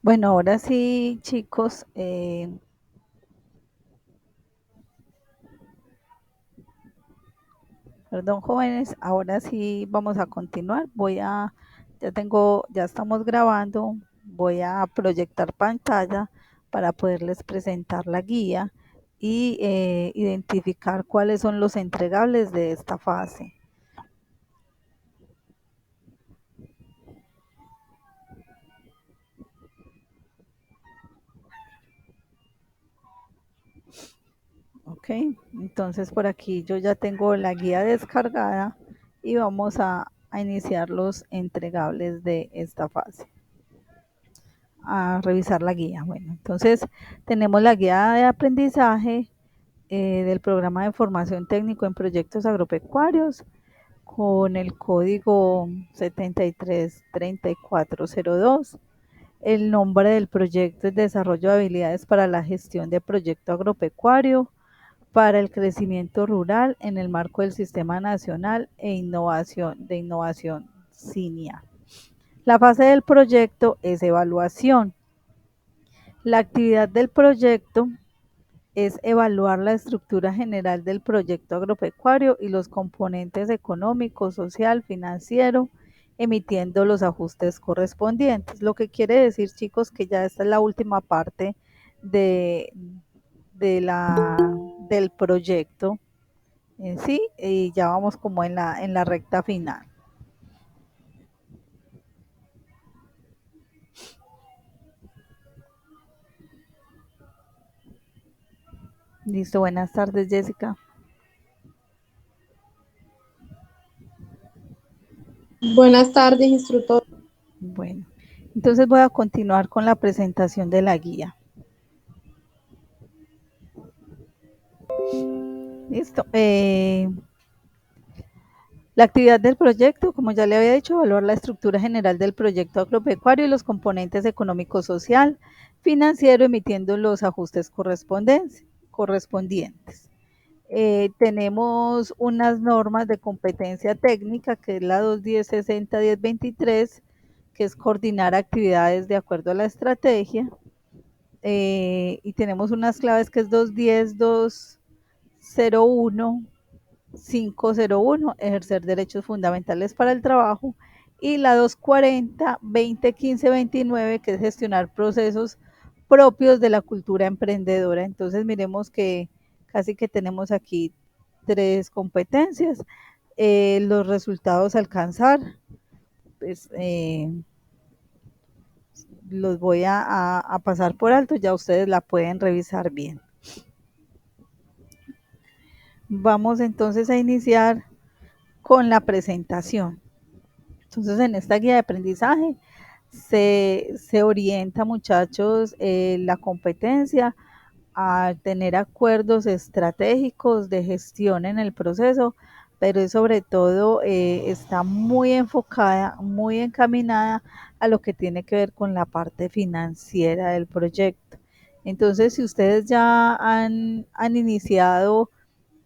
Bueno, ahora sí, chicos, perdón, jóvenes, ahora sí vamos a continuar. Ya estamos grabando, voy a proyectar pantalla para poderles presentar la guía y identificar cuáles son los entregables de esta fase. Ok, entonces por aquí yo ya tengo la guía descargada y vamos a iniciar los entregables de esta fase. A revisar la guía. Bueno, entonces tenemos la guía de aprendizaje del programa de formación técnico en proyectos agropecuarios con el código 733402. El nombre del proyecto es Desarrollo de habilidades para la gestión de proyecto agropecuario para el crecimiento rural en el marco del Sistema Nacional de Innovación SINIA. La fase del proyecto es evaluación. La actividad del proyecto es evaluar la estructura general del proyecto agropecuario y los componentes económico, social, financiero, emitiendo los ajustes correspondientes. Lo que quiere decir, chicos, que ya esta es la última parte de, de la, del proyecto en sí, y ya vamos como en la recta final. Listo, buenas tardes, Jessica. Buenas tardes, instructor. Bueno, entonces voy a continuar con la presentación de la guía. Listo. La actividad del proyecto, como ya le había dicho, evaluar la estructura general del proyecto agropecuario y los componentes económico, social, financiero, emitiendo los ajustes correspondientes. Tenemos unas normas de competencia técnica, que es la 21060-1023, que es coordinar actividades de acuerdo a la estrategia. Y tenemos unas claves que es 210-201 501, ejercer derechos fundamentales para el trabajo, y la 240, 20, 15, 29, que es gestionar procesos propios de la cultura emprendedora. Entonces, miremos que casi que tenemos aquí tres competencias. Los resultados a alcanzar, pues los voy a pasar por alto, ya ustedes la pueden revisar bien. Vamos entonces a iniciar con la presentación. Entonces, en esta guía de aprendizaje se orienta, muchachos, la competencia a tener acuerdos estratégicos de gestión en el proceso, pero sobre todo está muy enfocada, muy encaminada a lo que tiene que ver con la parte financiera del proyecto. Entonces, si ustedes ya han iniciado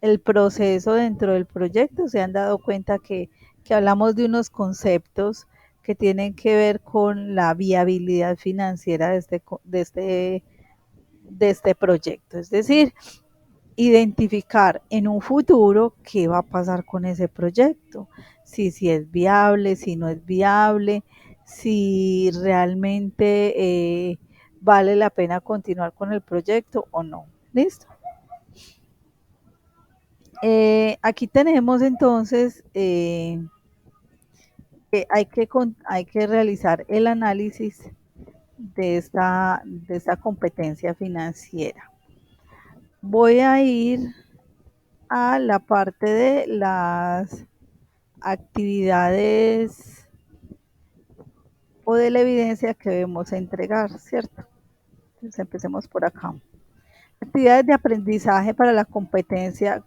el proceso dentro del proyecto, se han dado cuenta que hablamos de unos conceptos que tienen que ver con la viabilidad financiera de este proyecto. Es decir, identificar en un futuro qué va a pasar con ese proyecto, si es viable, si no es viable, si realmente vale la pena continuar con el proyecto o no. ¿Listo? Aquí tenemos entonces hay que realizar el análisis de esta competencia financiera. Voy a ir a la parte de las actividades o de la evidencia que debemos entregar, ¿cierto? Entonces empecemos por acá. Actividades de aprendizaje para la competencia.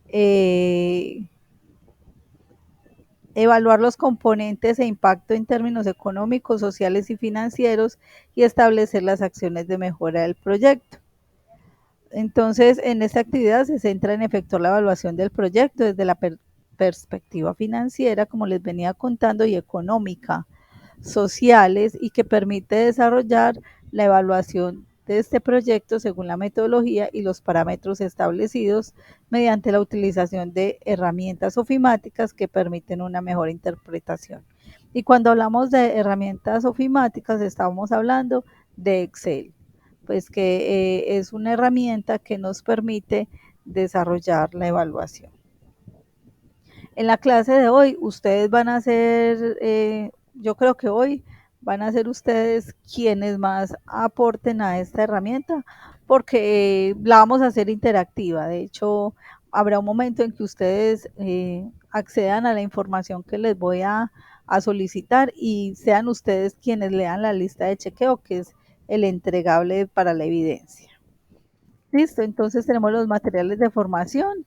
eh, Evaluar los componentes e impacto en términos económicos, sociales y financieros y establecer las acciones de mejora del proyecto. Entonces, en esta actividad se centra en efectuar la evaluación del proyecto desde la perspectiva financiera, como les venía contando, y económica, sociales y que permite desarrollar la evaluación de este proyecto según la metodología y los parámetros establecidos mediante la utilización de herramientas ofimáticas que permiten una mejor interpretación. Y cuando hablamos de herramientas ofimáticas, estamos hablando de Excel, pues que es una herramienta que nos permite desarrollar la evaluación. En la clase de hoy, ustedes van a ser, yo creo que hoy van a ser ustedes quienes más aporten a esta herramienta, porque la vamos a hacer interactiva. De hecho, habrá un momento en que ustedes accedan a la información que les voy a solicitar y sean ustedes quienes lean la lista de chequeo, que es el entregable para la evidencia. Listo, entonces tenemos los materiales de formación,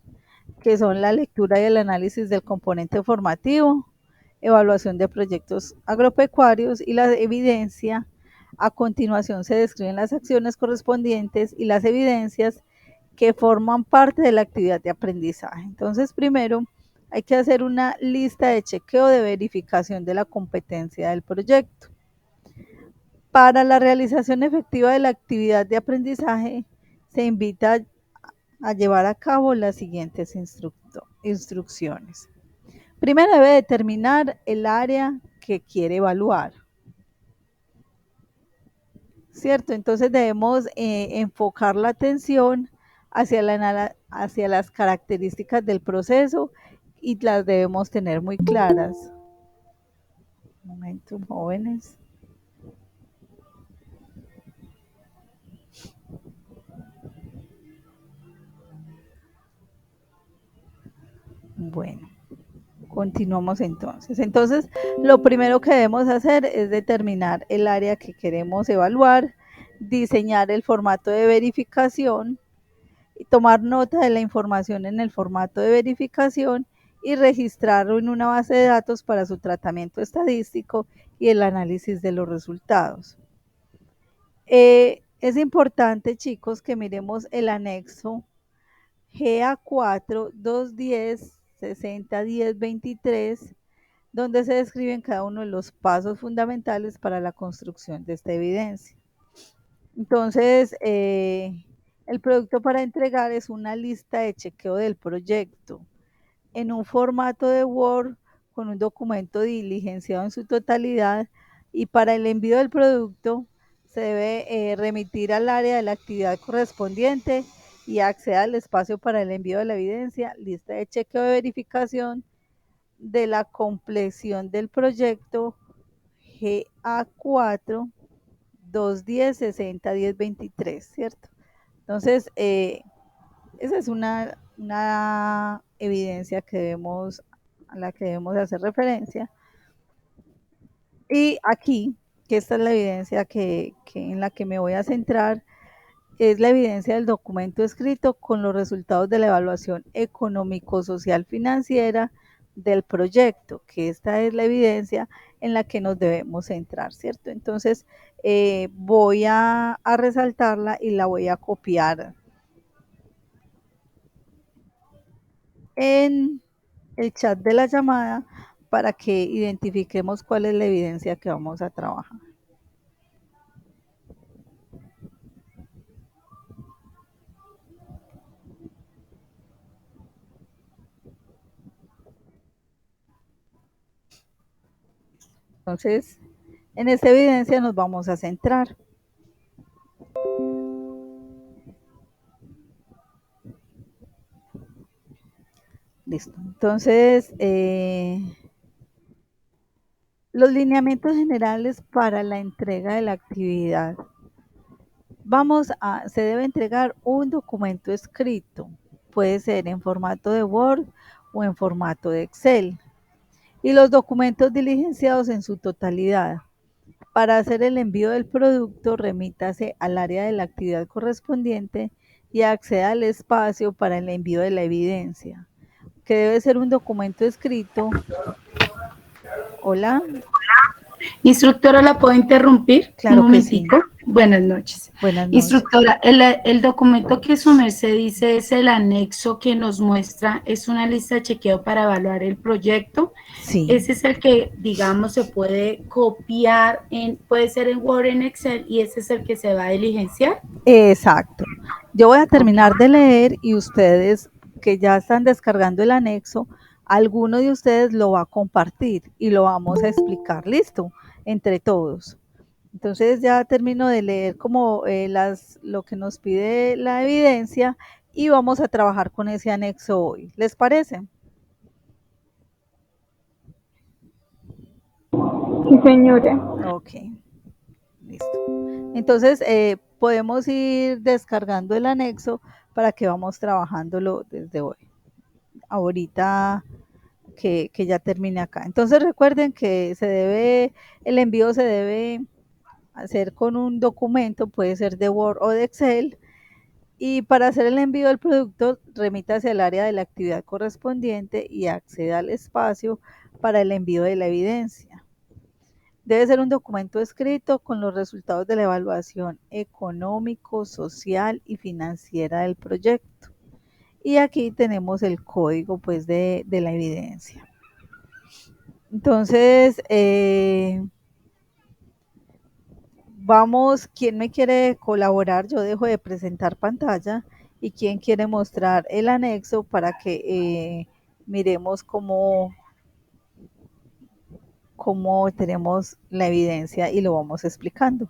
que son la lectura y el análisis del componente formativo, evaluación de proyectos agropecuarios y la evidencia. A continuación se describen las acciones correspondientes y las evidencias que forman parte de la actividad de aprendizaje. Entonces, primero hay que hacer una lista de chequeo de verificación de la competencia del proyecto. Para la realización efectiva de la actividad de aprendizaje, se invita a llevar a cabo las siguientes instrucciones. Primero debe determinar el área que quiere evaluar, ¿cierto? Entonces debemos enfocar la atención hacia las características del proceso y las debemos tener muy claras. Un momento, jóvenes. Bueno. Continuamos entonces. Entonces, lo primero que debemos hacer es determinar el área que queremos evaluar, diseñar el formato de verificación, tomar nota de la información en el formato de verificación y registrarlo en una base de datos para su tratamiento estadístico y el análisis de los resultados. Es importante, chicos, que miremos el anexo GA4 210 60 10 23, donde se describen cada uno de los pasos fundamentales para la construcción de esta evidencia. Entonces, el producto para entregar es una lista de chequeo del proyecto en un formato de Word con un documento diligenciado en su totalidad, y para el envío del producto se debe remitir al área de la actividad correspondiente y acceder al espacio para el envío de la evidencia, lista de chequeo de verificación de la compleción del proyecto GA4 210 60 10 23, ¿cierto? Entonces, esa es una evidencia que debemos, a la que debemos hacer referencia. Y aquí, que esta es la evidencia en la que me voy a centrar, es la evidencia del documento escrito con los resultados de la evaluación económico-social financiera del proyecto, que esta es la evidencia en la que nos debemos centrar, ¿cierto? Entonces, voy a resaltarla y la voy a copiar en el chat de la llamada para que identifiquemos cuál es la evidencia que vamos a trabajar. Entonces, en esta evidencia nos vamos a centrar. Listo. Entonces, los lineamientos generales para la entrega de la actividad. Se debe entregar un documento escrito, puede ser en formato de Word o en formato de Excel, y los documentos diligenciados en su totalidad. Para hacer el envío del producto, remítase al área de la actividad correspondiente y acceda al espacio para el envío de la evidencia, que debe ser un documento escrito. Hola. Instructora, ¿la puedo interrumpir? Un Claro que sí. momentico. Buenas noches. Buenas noches. Instructora, el documento que su merced dice es el anexo que nos muestra, es una lista de chequeo para evaluar el proyecto. Sí, Ese es el que, digamos, se puede copiar, puede ser en Word, en Excel, y ese es el que se va a diligenciar. exacto. Yo voy a Ok. terminar de leer y ustedes que ya están descargando el anexo, alguno de ustedes lo va a compartir y lo vamos a explicar, listo, entre todos. Entonces ya termino de leer como lo que nos pide la evidencia y vamos a trabajar con ese anexo hoy. ¿Les parece? Sí, señora. Ok, listo. Entonces podemos ir descargando el anexo para que vamos trabajándolo desde hoy. Ahorita que ya termine acá. Entonces recuerden que el envío se debe hacer con un documento, puede ser de Word o de Excel. Y para hacer el envío del producto, remítase al área de la actividad correspondiente y acceda al espacio para el envío de la evidencia. Debe ser un documento escrito con los resultados de la evaluación económico, social y financiera del proyecto. Y aquí tenemos el código pues de la evidencia. Entonces, vamos, ¿quién me quiere colaborar? Yo dejo de presentar pantalla y quién quiere mostrar el anexo para que miremos cómo tenemos la evidencia y lo vamos explicando.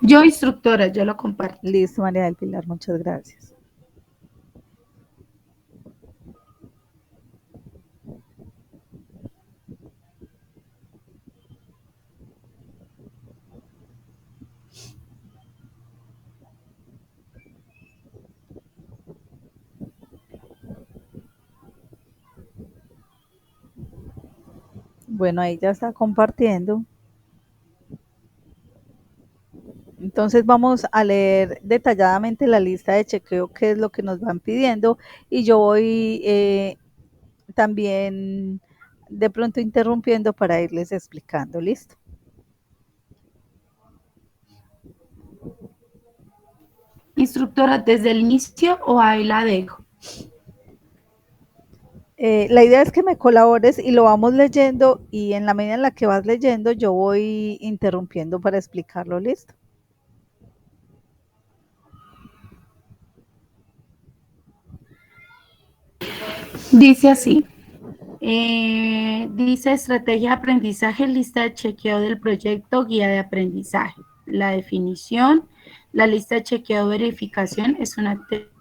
Yo, instructora, yo lo comparto. Listo, María del Pilar, muchas gracias. Bueno, ahí ya está compartiendo. Entonces vamos a leer detalladamente la lista de chequeo, qué es lo que nos van pidiendo, y yo voy también de pronto interrumpiendo para irles explicando. ¿Listo? Instructora, ¿desde el inicio o ahí la dejo? La idea es que me colabores y lo vamos leyendo y en la medida en la que vas leyendo yo voy interrumpiendo para explicarlo. ¿Listo? Dice así. Dice estrategia de aprendizaje, lista de chequeo del proyecto, guía de aprendizaje. La definición, la lista de chequeo verificación es una técnica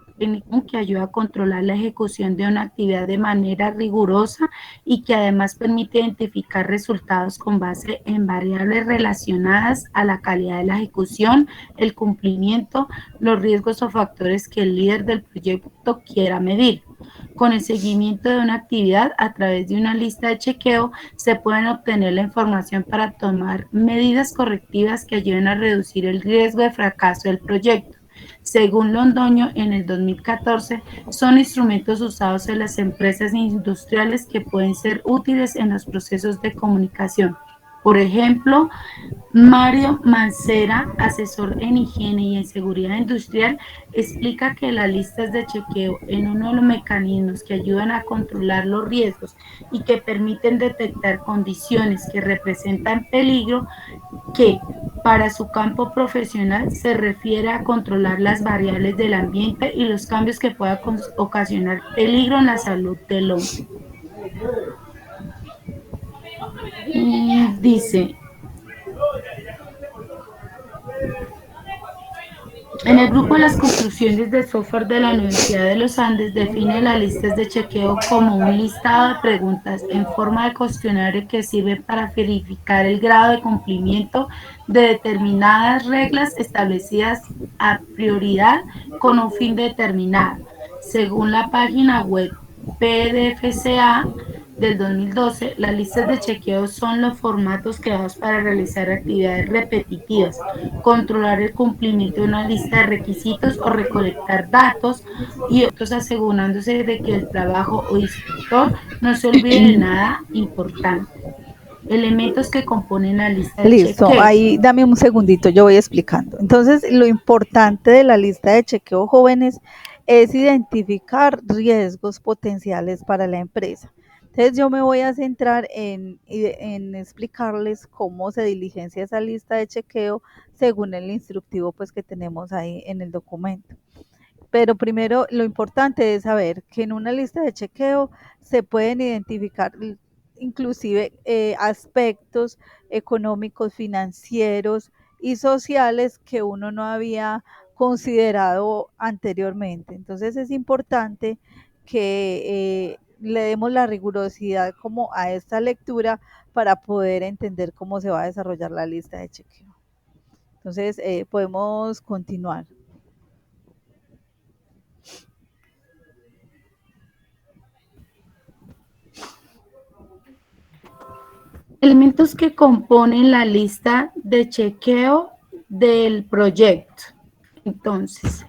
que ayuda a controlar la ejecución de una actividad de manera rigurosa y que además permite identificar resultados con base en variables relacionadas a la calidad de la ejecución, el cumplimiento, los riesgos o factores que el líder del proyecto quiera medir. Con el seguimiento de una actividad a través de una lista de chequeo se pueden obtener la información para tomar medidas correctivas que ayuden a reducir el riesgo de fracaso del proyecto. Según Londoño, en el 2014, son instrumentos usados en las empresas industriales que pueden ser útiles en los procesos de comunicación. Por ejemplo, Mario Mancera, asesor en higiene y en seguridad industrial, explica que las listas de chequeo en uno de los mecanismos que ayudan a controlar los riesgos y que permiten detectar condiciones que representan peligro, que para su campo profesional se refiere a controlar las variables del ambiente y los cambios que puedan ocasionar peligro en la salud del hombre. Dice, en el grupo de las conclusiones de software de la Universidad de los Andes define las listas de chequeo como un listado de preguntas en forma de cuestionario que sirve para verificar el grado de cumplimiento de determinadas reglas establecidas a prioridad con un fin determinado. Según la página web PDFCA, del 2012, las listas de chequeo son los formatos creados para realizar actividades repetitivas, controlar el cumplimiento de una lista de requisitos o recolectar datos y otros asegurándose de que el trabajo o instructor no se olvide de nada importante. Elementos que componen la lista de Listo, chequeo. ahí dame un segundito, yo voy explicando. Entonces, lo importante de la lista de chequeo jóvenes es identificar riesgos potenciales para la empresa. Entonces, yo me voy a centrar en explicarles cómo se diligencia esa lista de chequeo según el instructivo pues que tenemos ahí en el documento. Pero primero lo importante es saber que en una lista de chequeo se pueden identificar inclusive aspectos económicos, financieros y sociales que uno no había considerado anteriormente. Entonces es importante que le demos la rigurosidad como a esta lectura para poder entender cómo se va a desarrollar la lista de chequeo. Entonces podemos continuar. Elementos que componen la lista de chequeo del proyecto. Entonces,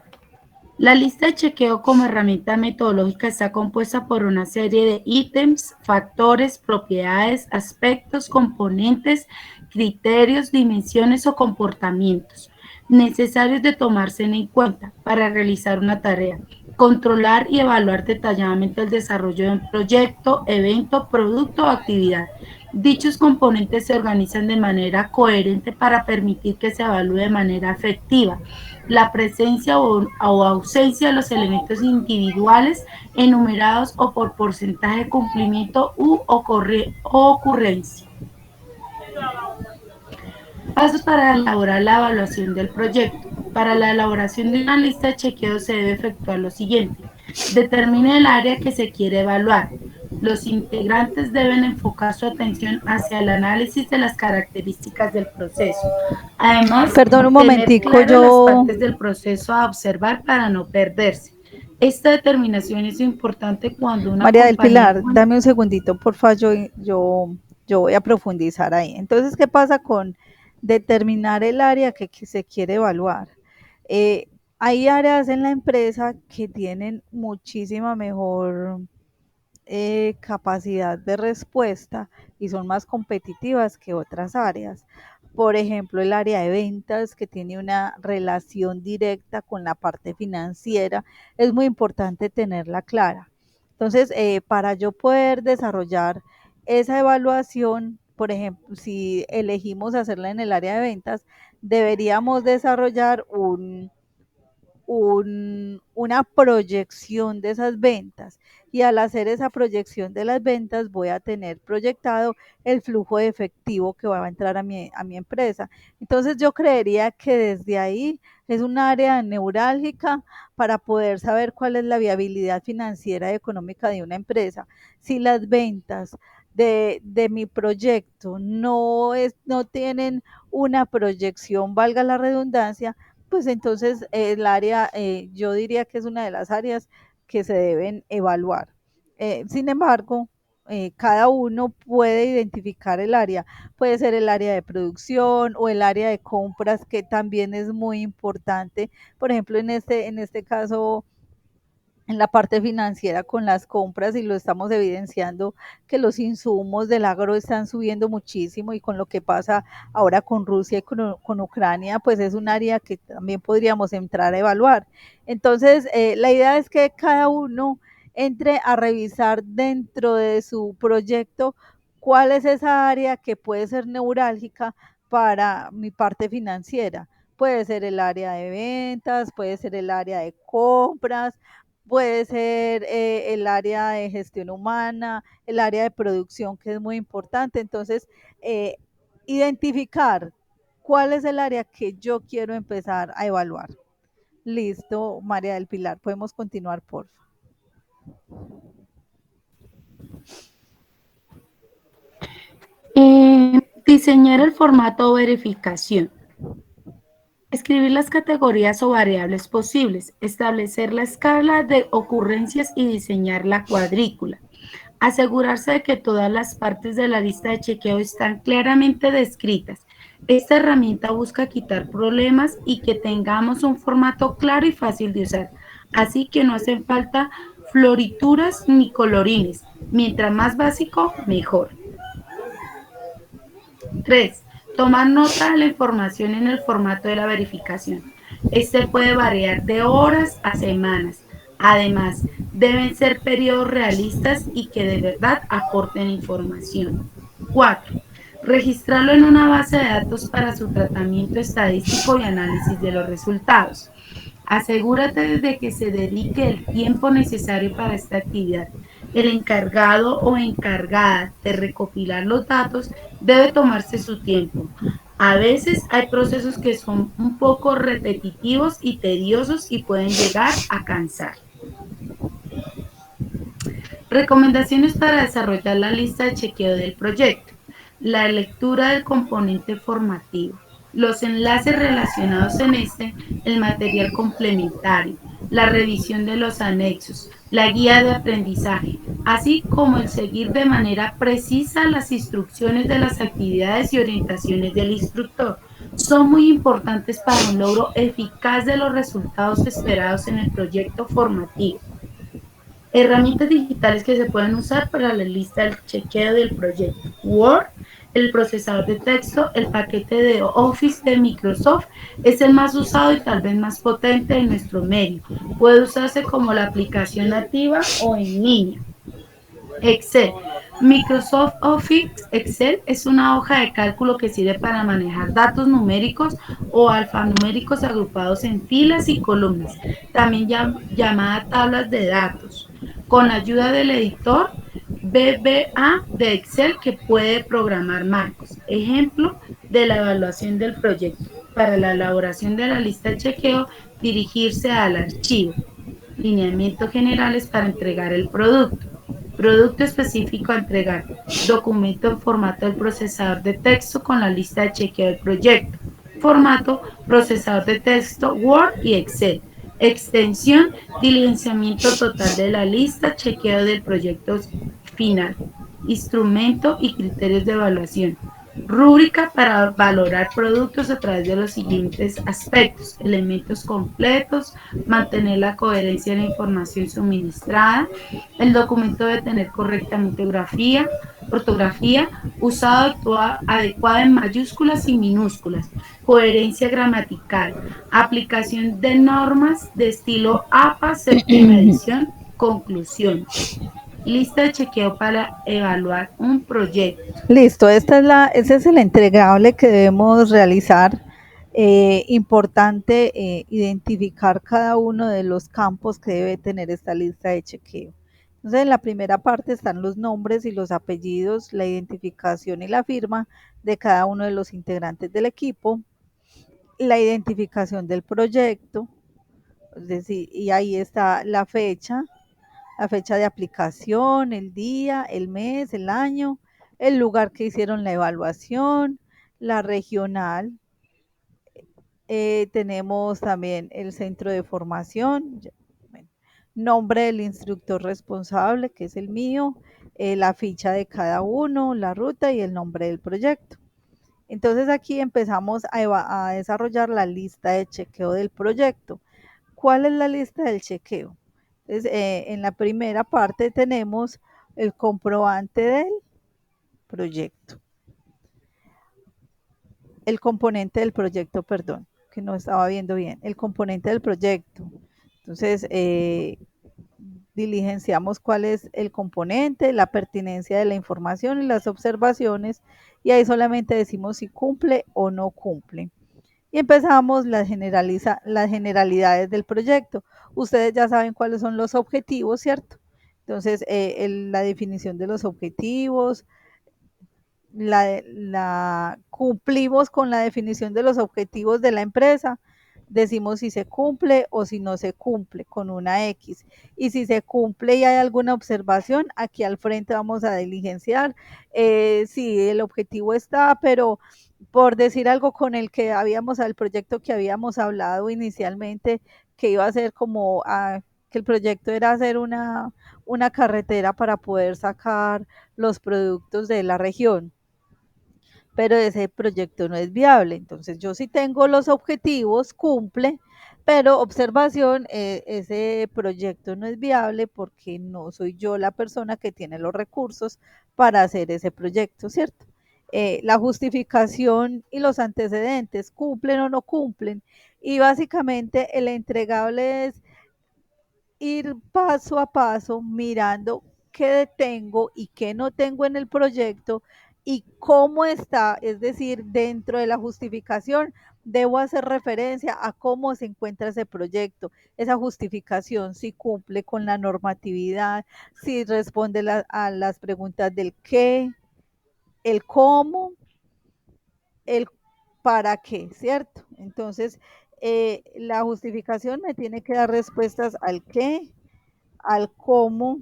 la lista de chequeo como herramienta metodológica está compuesta por una serie de ítems, factores, propiedades, aspectos, componentes, criterios, dimensiones o comportamientos necesarios de tomarse en cuenta para realizar una tarea, controlar y evaluar detalladamente el desarrollo de un proyecto, evento, producto o actividad. Dichos componentes se organizan de manera coherente para permitir que se evalúe de manera efectiva la presencia o ausencia de los elementos individuales enumerados o por porcentaje de cumplimiento u ocurrencia. Pasos para elaborar la evaluación del proyecto. Para la elaboración de una lista de chequeo se debe efectuar lo siguiente. Determine el área que se quiere evaluar. Los integrantes deben enfocar su atención hacia el análisis de las características del proceso. Además, Perdón un tener momentico, claras las yo partes del proceso a observar para no perderse. Esta determinación es importante cuando una María del compañía Pilar, cuenta. dame un segundito, por favor, yo voy a profundizar ahí. Entonces, ¿qué pasa con determinar el área que se quiere evaluar? Eh, Hay áreas en la empresa que tienen muchísima mejor capacidad de respuesta y son más competitivas que otras áreas. Por ejemplo, el área de ventas, que tiene una relación directa con la parte financiera, es muy importante tenerla clara. Entonces, para yo poder desarrollar esa evaluación, por ejemplo, si elegimos hacerla en el área de ventas, deberíamos desarrollar una proyección de esas ventas y al hacer esa proyección de las ventas voy a tener proyectado el flujo de efectivo que va a entrar a mi empresa. Entonces yo creería que desde ahí es un área neurálgica para poder saber cuál es la viabilidad financiera y económica de una empresa. Si las ventas de mi proyecto no tienen una proyección, valga la redundancia, pues entonces el área, yo diría que es una de las áreas que se deben evaluar. Sin embargo, cada uno puede identificar el área, puede ser el área de producción o el área de compras, que también es muy importante. Por ejemplo, en este caso, en la parte financiera con las compras y lo estamos evidenciando que los insumos del agro están subiendo muchísimo y con lo que pasa ahora con Rusia y con Ucrania, pues es un área que también podríamos entrar a evaluar. Entonces, la idea es que cada uno entre a revisar dentro de su proyecto cuál es esa área que puede ser neurálgica para mi parte financiera. Puede ser el área de ventas, puede ser el área de compras, puede ser el área de gestión humana, el área de producción, que es muy importante. Entonces, eh, identificar cuál es el área que yo quiero empezar a evaluar. Listo, María del Pilar, podemos continuar, por favor. Diseñar el formato o verificación. Escribir las categorías o variables posibles, establecer la escala de ocurrencias y diseñar la cuadrícula. Asegurarse de que todas las partes de la lista de chequeo están claramente descritas. Esta herramienta busca quitar problemas y que tengamos un formato claro y fácil de usar. Así que no hacen falta florituras ni colorines. Mientras más básico, mejor. 3. Tomar nota de la información en el formato de la verificación. Este puede variar de horas a semanas. Además, deben ser periodos realistas y que de verdad aporten información. 4. Registrarlo en una base de datos para su tratamiento estadístico y análisis de los resultados. Asegúrate de que se dedique el tiempo necesario para esta actividad. El encargado o encargada de recopilar los datos debe tomarse su tiempo. A veces hay procesos que son un poco repetitivos y tediosos y pueden llegar a cansar. Recomendaciones para desarrollar la lista de chequeo del proyecto. La lectura del componente formativo. Los enlaces relacionados en este, el material complementario, la revisión de los anexos, la guía de aprendizaje, así como el seguir de manera precisa las instrucciones de las actividades y orientaciones del instructor. Son muy importantes para un logro eficaz de los resultados esperados en el proyecto formativo. Herramientas digitales que se pueden usar para la lista del chequeo del proyecto. Word, el procesador de texto, el paquete de Office de Microsoft es el más usado y tal vez más potente en nuestro medio. Puede usarse como la aplicación nativa o en línea. Excel. Microsoft Office Excel es una hoja de cálculo que sirve para manejar datos numéricos o alfanuméricos agrupados en filas y columnas, también llamada tablas de datos, con ayuda del editor VBA de Excel que puede programar marcos. Ejemplo de la evaluación del proyecto. Para la elaboración de la lista de chequeo, dirigirse al archivo. Lineamientos generales para entregar el producto. Producto específico a entregar. Documento en formato del procesador de texto con la lista de chequeo del proyecto. Formato, procesador de texto, Word y Excel. Extensión, diligenciamiento total de la lista, chequeo del proyecto final. Instrumento y criterios de evaluación. Rúbrica para valorar productos a través de los siguientes aspectos: elementos completos, mantener la coherencia de la información suministrada, el documento debe tener correctamente ortografía, usado adecuada en mayúsculas y minúsculas, coherencia gramatical, aplicación de normas de estilo APA, séptima edición, conclusión. Lista de chequeo para evaluar un proyecto. Listo, ese es el entregable que debemos realizar. Importante identificar cada uno de los campos que debe tener esta lista de chequeo. Entonces, en la primera parte están los nombres y los apellidos, la identificación y la firma de cada uno de los integrantes del equipo, la identificación del proyecto, es decir, y ahí está la fecha de aplicación, el día, el mes, el año, el lugar que hicieron la evaluación, la regional. Tenemos también el centro de formación, bueno, nombre del instructor responsable, que es el mío, la ficha de cada uno, la ruta y el nombre del proyecto. Entonces aquí empezamos a desarrollar la lista de chequeo del proyecto. ¿Cuál es la lista del chequeo? Entonces, en la primera parte tenemos el comprobante del proyecto, el componente del proyecto, perdón, que no estaba viendo bien, el componente del proyecto. Entonces, diligenciamos cuál es el componente, la pertinencia de la información y las observaciones, y ahí solamente decimos si cumple o no cumple. Y empezamos las generalidades del proyecto. Ustedes ya saben cuáles son los objetivos, ¿cierto? Entonces, la definición de los objetivos, cumplimos con la definición de los objetivos de la empresa, decimos si se cumple o si no se cumple con una X. Y si se cumple y hay alguna observación, aquí al frente vamos a diligenciar si el objetivo está, pero por decir algo con el proyecto que habíamos hablado inicialmente, que iba a ser como que el proyecto era hacer una carretera para poder sacar los productos de la región, pero ese proyecto no es viable. Entonces yo sí tengo los objetivos, cumple, pero observación, ese proyecto no es viable porque no soy yo la persona que tiene los recursos para hacer ese proyecto, ¿cierto? La justificación y los antecedentes, cumplen o no cumplen, y básicamente el entregable es ir paso a paso mirando qué tengo y qué no tengo en el proyecto y cómo está, es decir, dentro de la justificación debo hacer referencia a cómo se encuentra ese proyecto, esa justificación, si cumple con la normatividad, si responde a las preguntas del qué, el cómo, el para qué, ¿cierto? Entonces, la justificación me tiene que dar respuestas al qué, al cómo,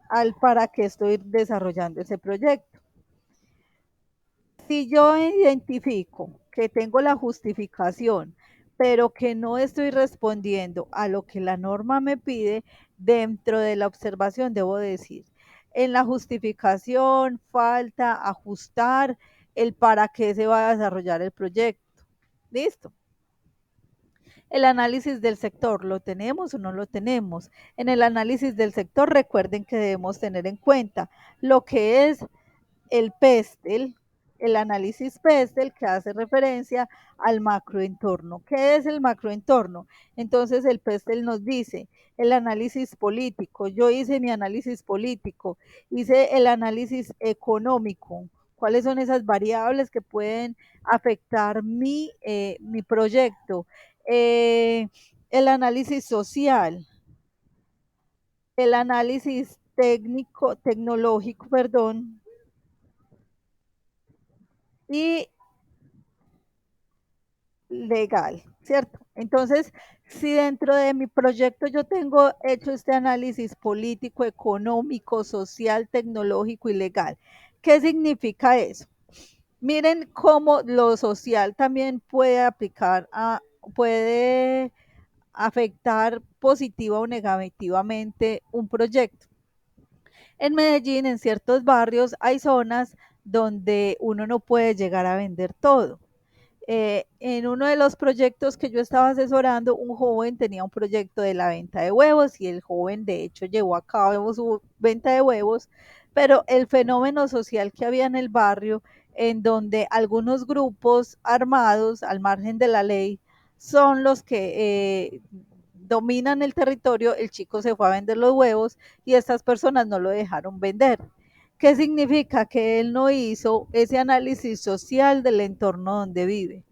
al para qué estoy desarrollando ese proyecto. Si yo identifico que tengo la justificación, pero que no estoy respondiendo a lo que la norma me pide, dentro de la observación debo decir, en la justificación falta ajustar el para qué se va a desarrollar el proyecto. Listo. El análisis del sector, ¿lo tenemos o no lo tenemos? En el análisis del sector, recuerden que debemos tener en cuenta lo que es el PESTEL, el análisis PESTEL que hace referencia al macroentorno. ¿Qué es el macroentorno? Entonces el PESTEL nos dice el análisis político. Yo hice mi análisis político, hice el análisis económico. ¿Cuáles son esas variables que pueden afectar mi proyecto? El análisis social, el análisis tecnológico, perdón, y legal, ¿cierto? Entonces, si dentro de mi proyecto yo tengo hecho este análisis político, económico, social, tecnológico y legal, ¿qué significa eso? Miren cómo lo social también puede afectar positiva o negativamente un proyecto. En Medellín, en ciertos barrios, hay zonas donde uno no puede llegar a vender todo. En uno de los proyectos que yo estaba asesorando, un joven tenía un proyecto de la venta de huevos y el joven de hecho llevó a cabo su venta de huevos, pero el fenómeno social que había en el barrio, en donde algunos grupos armados al margen de la ley son los que dominan el territorio, el chico se fue a vender los huevos y estas personas no lo dejaron vender. ¿Qué significa? Que él no hizo ese análisis social del entorno donde vive.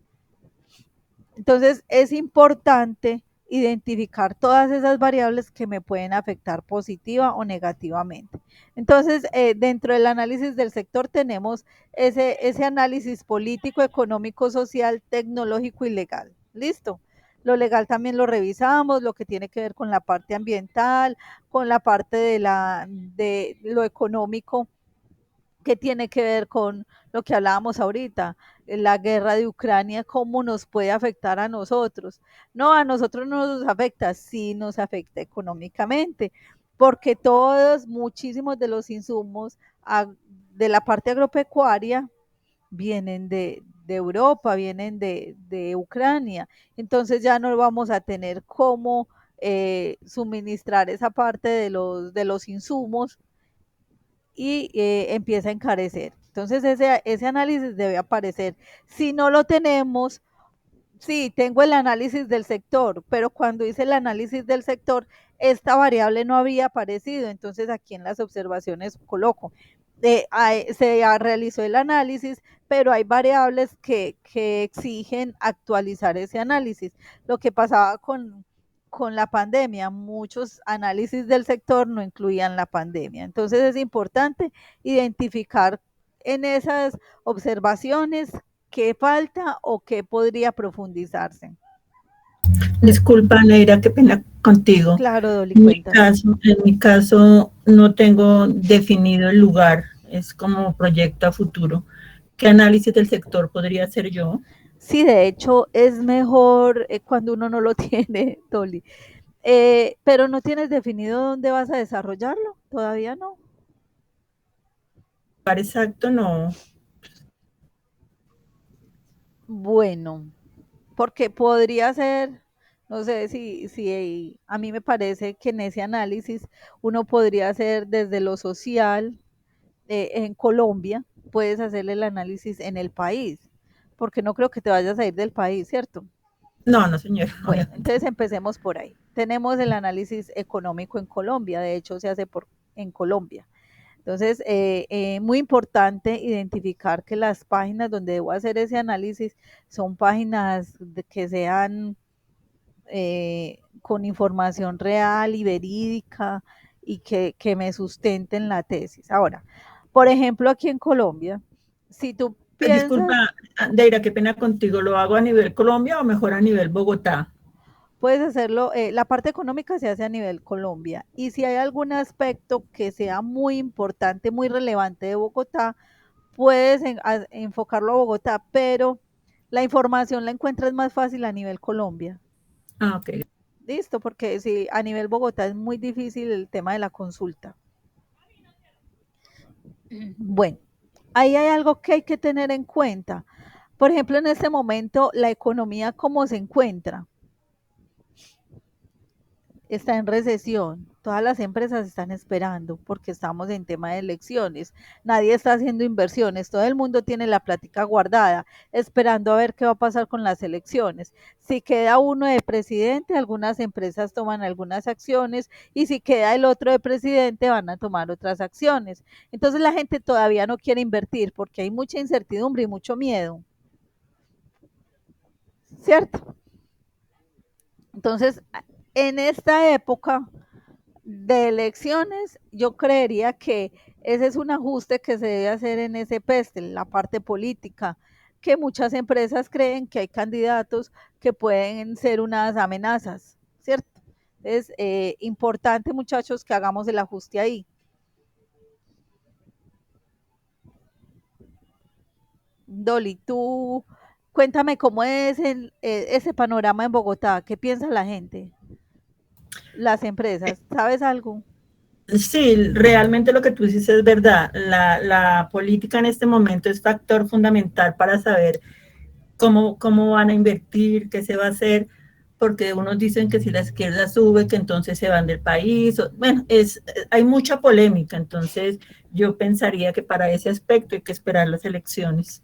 Entonces es importante identificar todas esas variables que me pueden afectar positiva o negativamente. Entonces, dentro del análisis del sector tenemos ese análisis político, económico, social, tecnológico y legal. ¿Listo? Lo legal también lo revisamos, lo que tiene que ver con la parte ambiental, con la parte de lo económico, que tiene que ver con lo que hablábamos ahorita, la guerra de Ucrania, cómo nos puede afectar a nosotros. No, a nosotros no nos afecta, sí nos afecta económicamente, porque todos, muchísimos de los insumos de la parte agropecuaria vienen de Europa, vienen de Ucrania, entonces ya no vamos a tener cómo suministrar esa parte de los insumos y empieza a encarecer. Entonces ese análisis debe aparecer. Si no lo tenemos, sí, tengo el análisis del sector, pero cuando hice el análisis del sector, esta variable no había aparecido. Entonces aquí en las observaciones coloco, se realizó el análisis, pero hay variables que exigen actualizar ese análisis. Lo que pasaba con la pandemia, muchos análisis del sector no incluían la pandemia. Entonces es importante identificar en esas observaciones qué falta o qué podría profundizarse. Disculpa, Neira, qué pena contigo. Claro, Dolly, cuéntame. En mi caso no tengo definido el lugar, es como proyecto a futuro. ¿Qué análisis del sector podría hacer yo? Sí, de hecho es mejor cuando uno no lo tiene, Dolly. Pero no tienes definido dónde vas a desarrollarlo, todavía no. Lugar exacto, no. Bueno, porque podría ser, no sé si a mí me parece que en ese análisis uno podría hacer desde lo social en Colombia, puedes hacerle el análisis en el país, porque no creo que te vayas a ir del país, ¿cierto? No, no, señora, Bueno, obviamente. entonces empecemos por ahí. Tenemos el análisis económico en Colombia, de hecho se hace en Colombia. Entonces, muy importante identificar que las páginas donde debo hacer ese análisis son páginas que sean con información real y verídica y que me sustenten la tesis. Ahora, por ejemplo, aquí en Colombia, si tú piensas, Disculpa, Deira, qué pena contigo. ¿Lo hago a nivel Colombia o mejor a nivel Bogotá? puedes hacerlo, la parte económica se hace a nivel Colombia y si hay algún aspecto que sea muy importante, muy relevante de Bogotá, puedes enfocarlo a Bogotá, pero la información la encuentras más fácil a nivel Colombia. Ah, ok. Listo, porque si a nivel Bogotá es muy difícil el tema de la consulta. Bueno, ahí hay algo que hay que tener en cuenta. Por ejemplo, en este momento, la economía, ¿cómo se encuentra? Está en recesión. Todas las empresas están esperando porque estamos en tema de elecciones. Nadie está haciendo inversiones. Todo el mundo tiene la plática guardada, esperando a ver qué va a pasar con las elecciones. Si queda uno de presidente, algunas empresas toman algunas acciones y si queda el otro de presidente, van a tomar otras acciones. Entonces la gente todavía no quiere invertir porque hay mucha incertidumbre y mucho miedo. ¿Cierto? Entonces, en esta época de elecciones, yo creería que ese es un ajuste que se debe hacer en ese PESTE, la parte política, que muchas empresas creen que hay candidatos que pueden ser unas amenazas, ¿cierto? Es importante, muchachos, que hagamos el ajuste ahí. Dolly, tú cuéntame cómo es ese panorama en Bogotá, ¿qué piensa la gente, las empresas? ¿Sabes algo? Sí, realmente lo que tú dices es verdad. La política en este momento es factor fundamental para saber cómo van a invertir, qué se va a hacer, porque unos dicen que si la izquierda sube, que entonces se van del país. Bueno, hay mucha polémica, entonces yo pensaría que para ese aspecto hay que esperar las elecciones.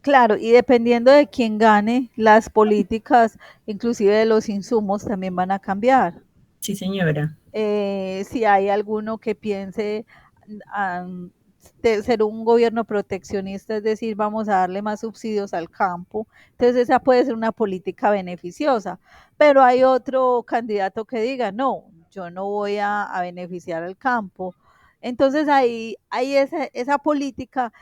Claro, y dependiendo de quién gane, las políticas, inclusive de los insumos, también van a cambiar. Sí, señora. Si hay alguno que piense um, de ser un gobierno proteccionista, es decir, vamos a darle más subsidios al campo, entonces esa puede ser una política beneficiosa, pero hay otro candidato que diga, no, yo no voy a beneficiar al campo. Entonces ahí esa política,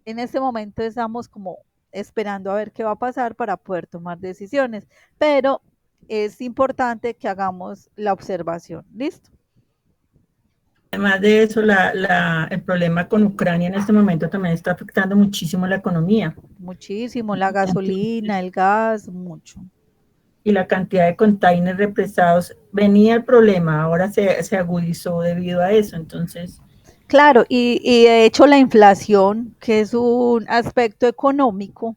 en este momento estamos como esperando a ver qué va a pasar para poder tomar decisiones, pero es importante que hagamos la observación. ¿Listo? Además de eso, el problema con Ucrania en este momento también está afectando muchísimo la economía. Muchísimo, la gasolina, Entonces, el gas, mucho. y la cantidad de containers represados, venía el problema, ahora se agudizó debido a eso. Entonces, Claro, y de hecho la inflación, que es un aspecto económico,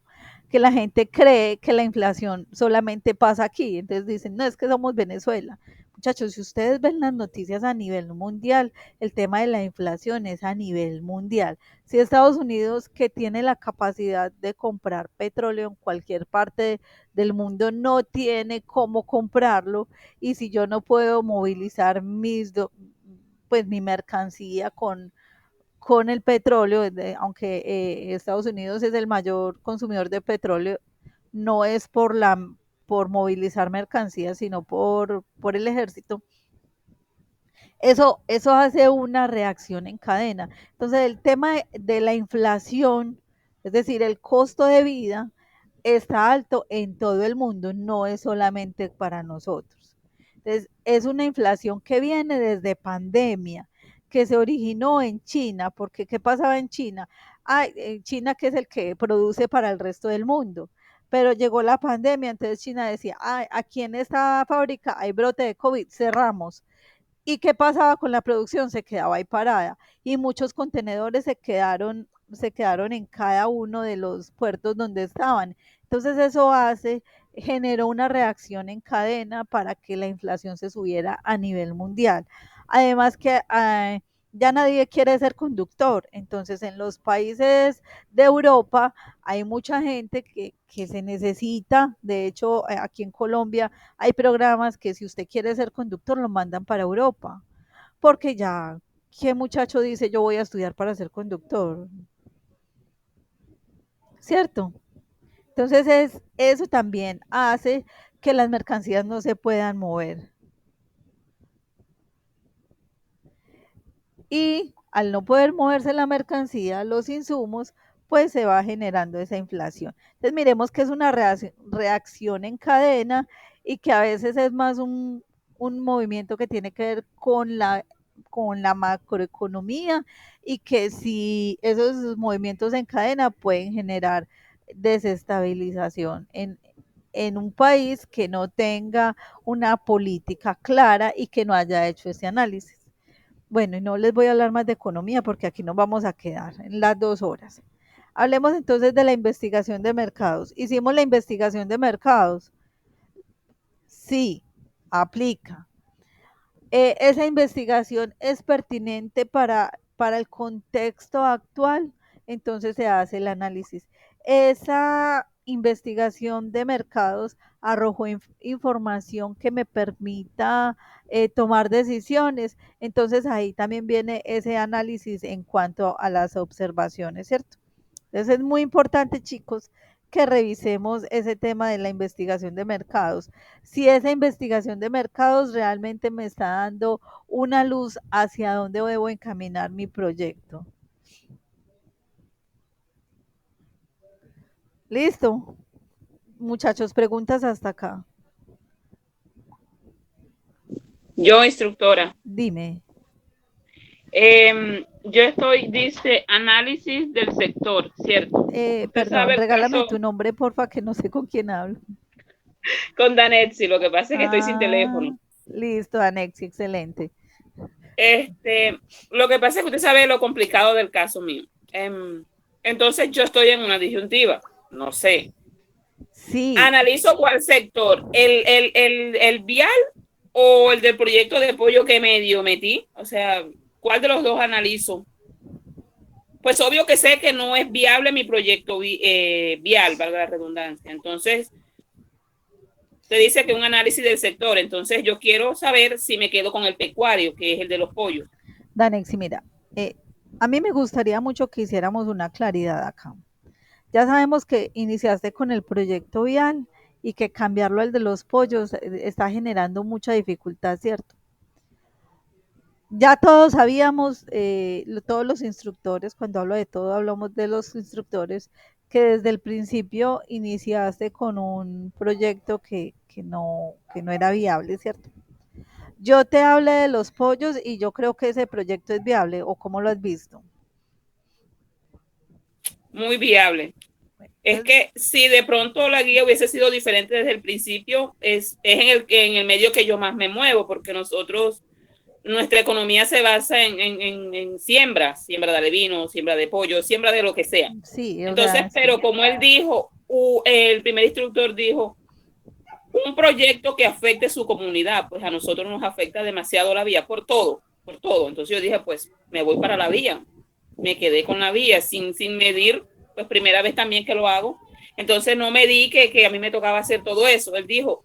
que la gente cree que la inflación solamente pasa aquí. Entonces dicen, no, es que somos Venezuela. Muchachos, si ustedes ven las noticias a nivel mundial, el tema de la inflación es a nivel mundial. Si Estados Unidos, que tiene la capacidad de comprar petróleo en cualquier parte del mundo, no tiene cómo comprarlo, y si yo no puedo movilizar pues mi mercancía con el petróleo, aunque Estados Unidos es el mayor consumidor de petróleo, no es por movilizar mercancías, sino por el ejército. Eso hace una reacción en cadena. Entonces, el tema de la inflación, es decir, el costo de vida, está alto en todo el mundo, no es solamente para nosotros. Entonces, es una inflación que viene desde pandemia, que se originó en China, porque ¿qué pasaba en China? China que es el que produce para el resto del mundo, pero llegó la pandemia, entonces China decía, "Ay, aquí en esta fábrica hay brote de COVID, cerramos". ¿Y qué pasaba con la producción? Se quedaba ahí parada y muchos contenedores se quedaron en cada uno de los puertos donde estaban. Entonces eso generó una reacción en cadena para que la inflación se subiera a nivel mundial. Además que ya nadie quiere ser conductor, entonces en los países de Europa hay mucha gente que se necesita, de hecho aquí en Colombia hay programas que si usted quiere ser conductor lo mandan para Europa, porque ya, ¿qué muchacho dice yo voy a estudiar para ser conductor? ¿Cierto? Entonces eso también hace que las mercancías no se puedan mover. Y al no poder moverse la mercancía, los insumos, pues se va generando esa inflación. Entonces miremos que es una reacción en cadena y que a veces es más un movimiento que tiene que ver con la macroeconomía y que si esos movimientos en cadena pueden generar desestabilización en un país que no tenga una política clara y que no haya hecho ese análisis. Bueno, y no les voy a hablar más de economía porque aquí nos vamos a quedar en las 2 horas. Hablemos entonces de la investigación de mercados. Hicimos la investigación de mercados. Sí, aplica. Esa investigación es pertinente para el contexto actual, entonces se hace el análisis. Esa investigación de mercados arrojó información que me permita tomar decisiones, entonces ahí también viene ese análisis en cuanto a las observaciones, ¿cierto? Entonces es muy importante, chicos, que revisemos ese tema de la investigación de mercados. Si esa investigación de mercados realmente me está dando una luz hacia dónde debo encaminar mi proyecto. ¿Listo? Muchachos, preguntas hasta acá. Yo, instructora. Dime. Dice análisis del sector, ¿cierto? Perdón, regálame tu nombre, porfa, que no sé con quién hablo. Con Danetsi, lo que pasa es que estoy sin teléfono. Listo, Danetsi, excelente. Lo que pasa es que usted sabe lo complicado del caso mío. Entonces yo estoy en una disyuntiva, no sé. Sí. Analizo cuál sector, el vial o el del proyecto de pollo que medio metí, o sea, ¿cuál de los dos analizo? Pues obvio que sé que no es viable mi proyecto vial, valga la redundancia. Entonces, te dice que un análisis del sector. Entonces, yo quiero saber si me quedo con el pecuario, que es el de los pollos. Danexi, mira, a mí me gustaría mucho que hiciéramos una claridad acá. Ya sabemos que iniciaste con el proyecto vial y que cambiarlo al de los pollos está generando mucha dificultad, ¿cierto? Ya todos sabíamos, todos los instructores, cuando hablo de todo, hablamos de los instructores, que desde el principio iniciaste con un proyecto que no era viable, ¿cierto? Yo te hablé de los pollos y yo creo que ese proyecto es viable, ¿o cómo lo has visto? Muy viable. Es que si de pronto la guía hubiese sido diferente desde el principio, es en el medio que yo más me muevo, porque nuestra economía se basa en siembra de alevino, siembra de pollo, siembra de lo que sea. Sí, entonces, pero como él dijo, el primer instructor dijo, un proyecto que afecte su comunidad, pues a nosotros nos afecta demasiado la vía por todo. Entonces yo dije, pues me voy para la vía. Me quedé con la vía sin medir, pues primera vez también que lo hago. Entonces no medí que a mí me tocaba hacer todo eso. Él dijo,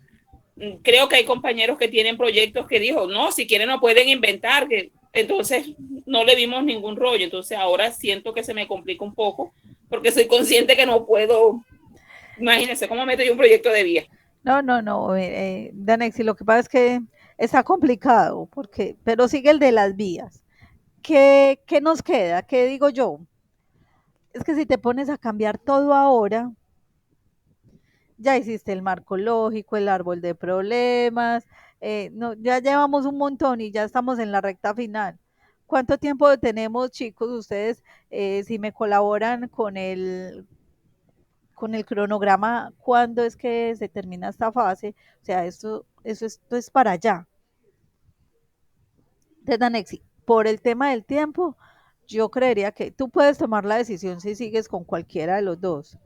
creo que hay compañeros que tienen proyectos que dijo, no, si quieren no pueden inventar. Entonces no le dimos ningún rollo. Entonces ahora siento que se me complica un poco porque soy consciente que no puedo. Imagínense cómo meto yo un proyecto de vía. No, Danexi, lo que pasa es que está complicado, pero sigue el de las vías. ¿Qué nos queda? ¿Qué digo yo? Es que si te pones a cambiar todo ahora, ya hiciste el marco lógico, el árbol de problemas, no, ya llevamos un montón y ya estamos en la recta final. ¿Cuánto tiempo tenemos, chicos, ustedes, si me colaboran con con el cronograma, cuándo es que se termina esta fase, o sea, esto es para allá. Entonces, Danexi, por el tema del tiempo, yo creería que tú puedes tomar la decisión si sigues con cualquiera de los dos.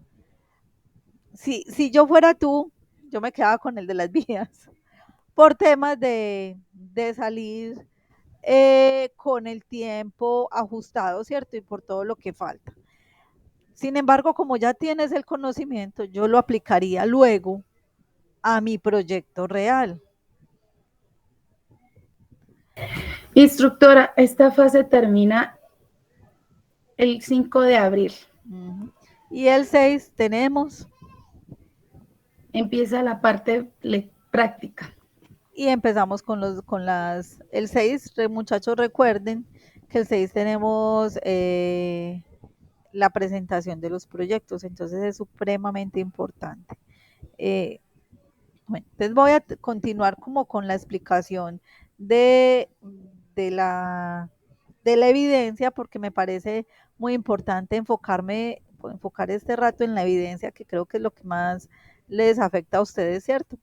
Si yo fuera tú, yo me quedaba con el de las vías, por temas de salir con el tiempo ajustado, ¿cierto? Y por todo lo que falta. Sin embargo, como ya tienes el conocimiento, yo lo aplicaría luego a mi proyecto real. Instructora, esta fase termina el 5 de abril. Y el 6 tenemos. Empieza la parte práctica. Y empezamos el 6, muchachos, recuerden que el 6 tenemos la presentación de los proyectos, entonces es supremamente importante. Bueno, entonces voy a continuar como con la explicación de, de, la, de la evidencia, porque me parece muy importante enfocar este rato en la evidencia, que creo que es lo que más les afecta a ustedes, ¿cierto?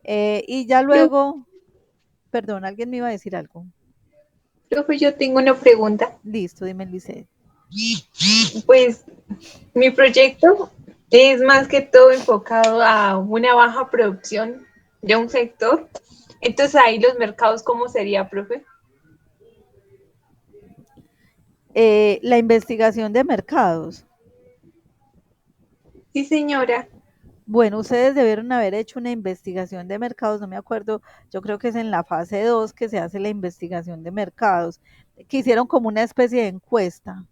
Y ya luego, perdón, alguien me iba a decir algo. Profe, yo tengo una pregunta. Listo, dime, Lice. Pues mi proyecto es más que todo enfocado a una baja producción de un sector. Entonces ahí los mercados, ¿cómo sería, profe? La investigación de mercados. Sí, señora. Bueno, ustedes debieron haber hecho una investigación de mercados, no me acuerdo, yo creo que es en la fase 2 que se hace la investigación de mercados, que hicieron como una especie de encuesta.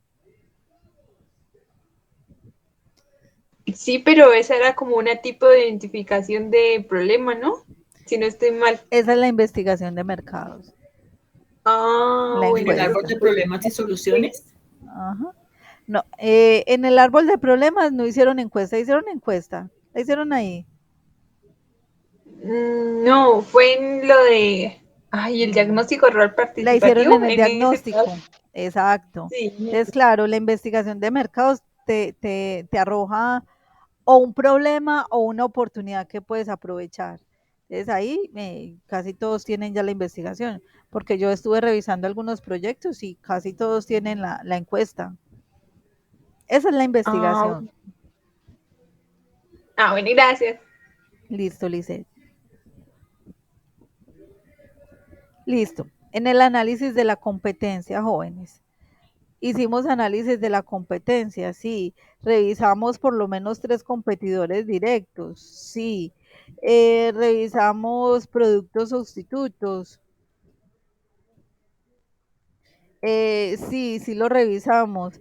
Sí, pero esa era como una tipo de identificación de problema, ¿no? Si no estoy mal. Esa es la investigación de mercados, Ah, la En el árbol encuesta. de problemas y soluciones. Ajá. No, en el árbol de problemas no hicieron encuesta, la hicieron ahí. No, fue en lo de, ay, el diagnóstico de rol La hicieron participativo, en el en ese caso. diagnóstico, exacto. Sí. Entonces, claro, la investigación de mercados te arroja o un problema o una oportunidad que puedes aprovechar. Entonces ahí casi todos tienen ya la investigación, porque yo estuve revisando algunos proyectos y casi todos tienen la encuesta. Esa es la Ah, investigación. bueno, gracias. Listo, Lisette. Listo. En el análisis de la competencia, jóvenes. Hicimos análisis de la competencia, sí. Revisamos por lo menos 3 competidores directos, sí. Revisamos productos sustitutos. Sí, sí lo revisamos.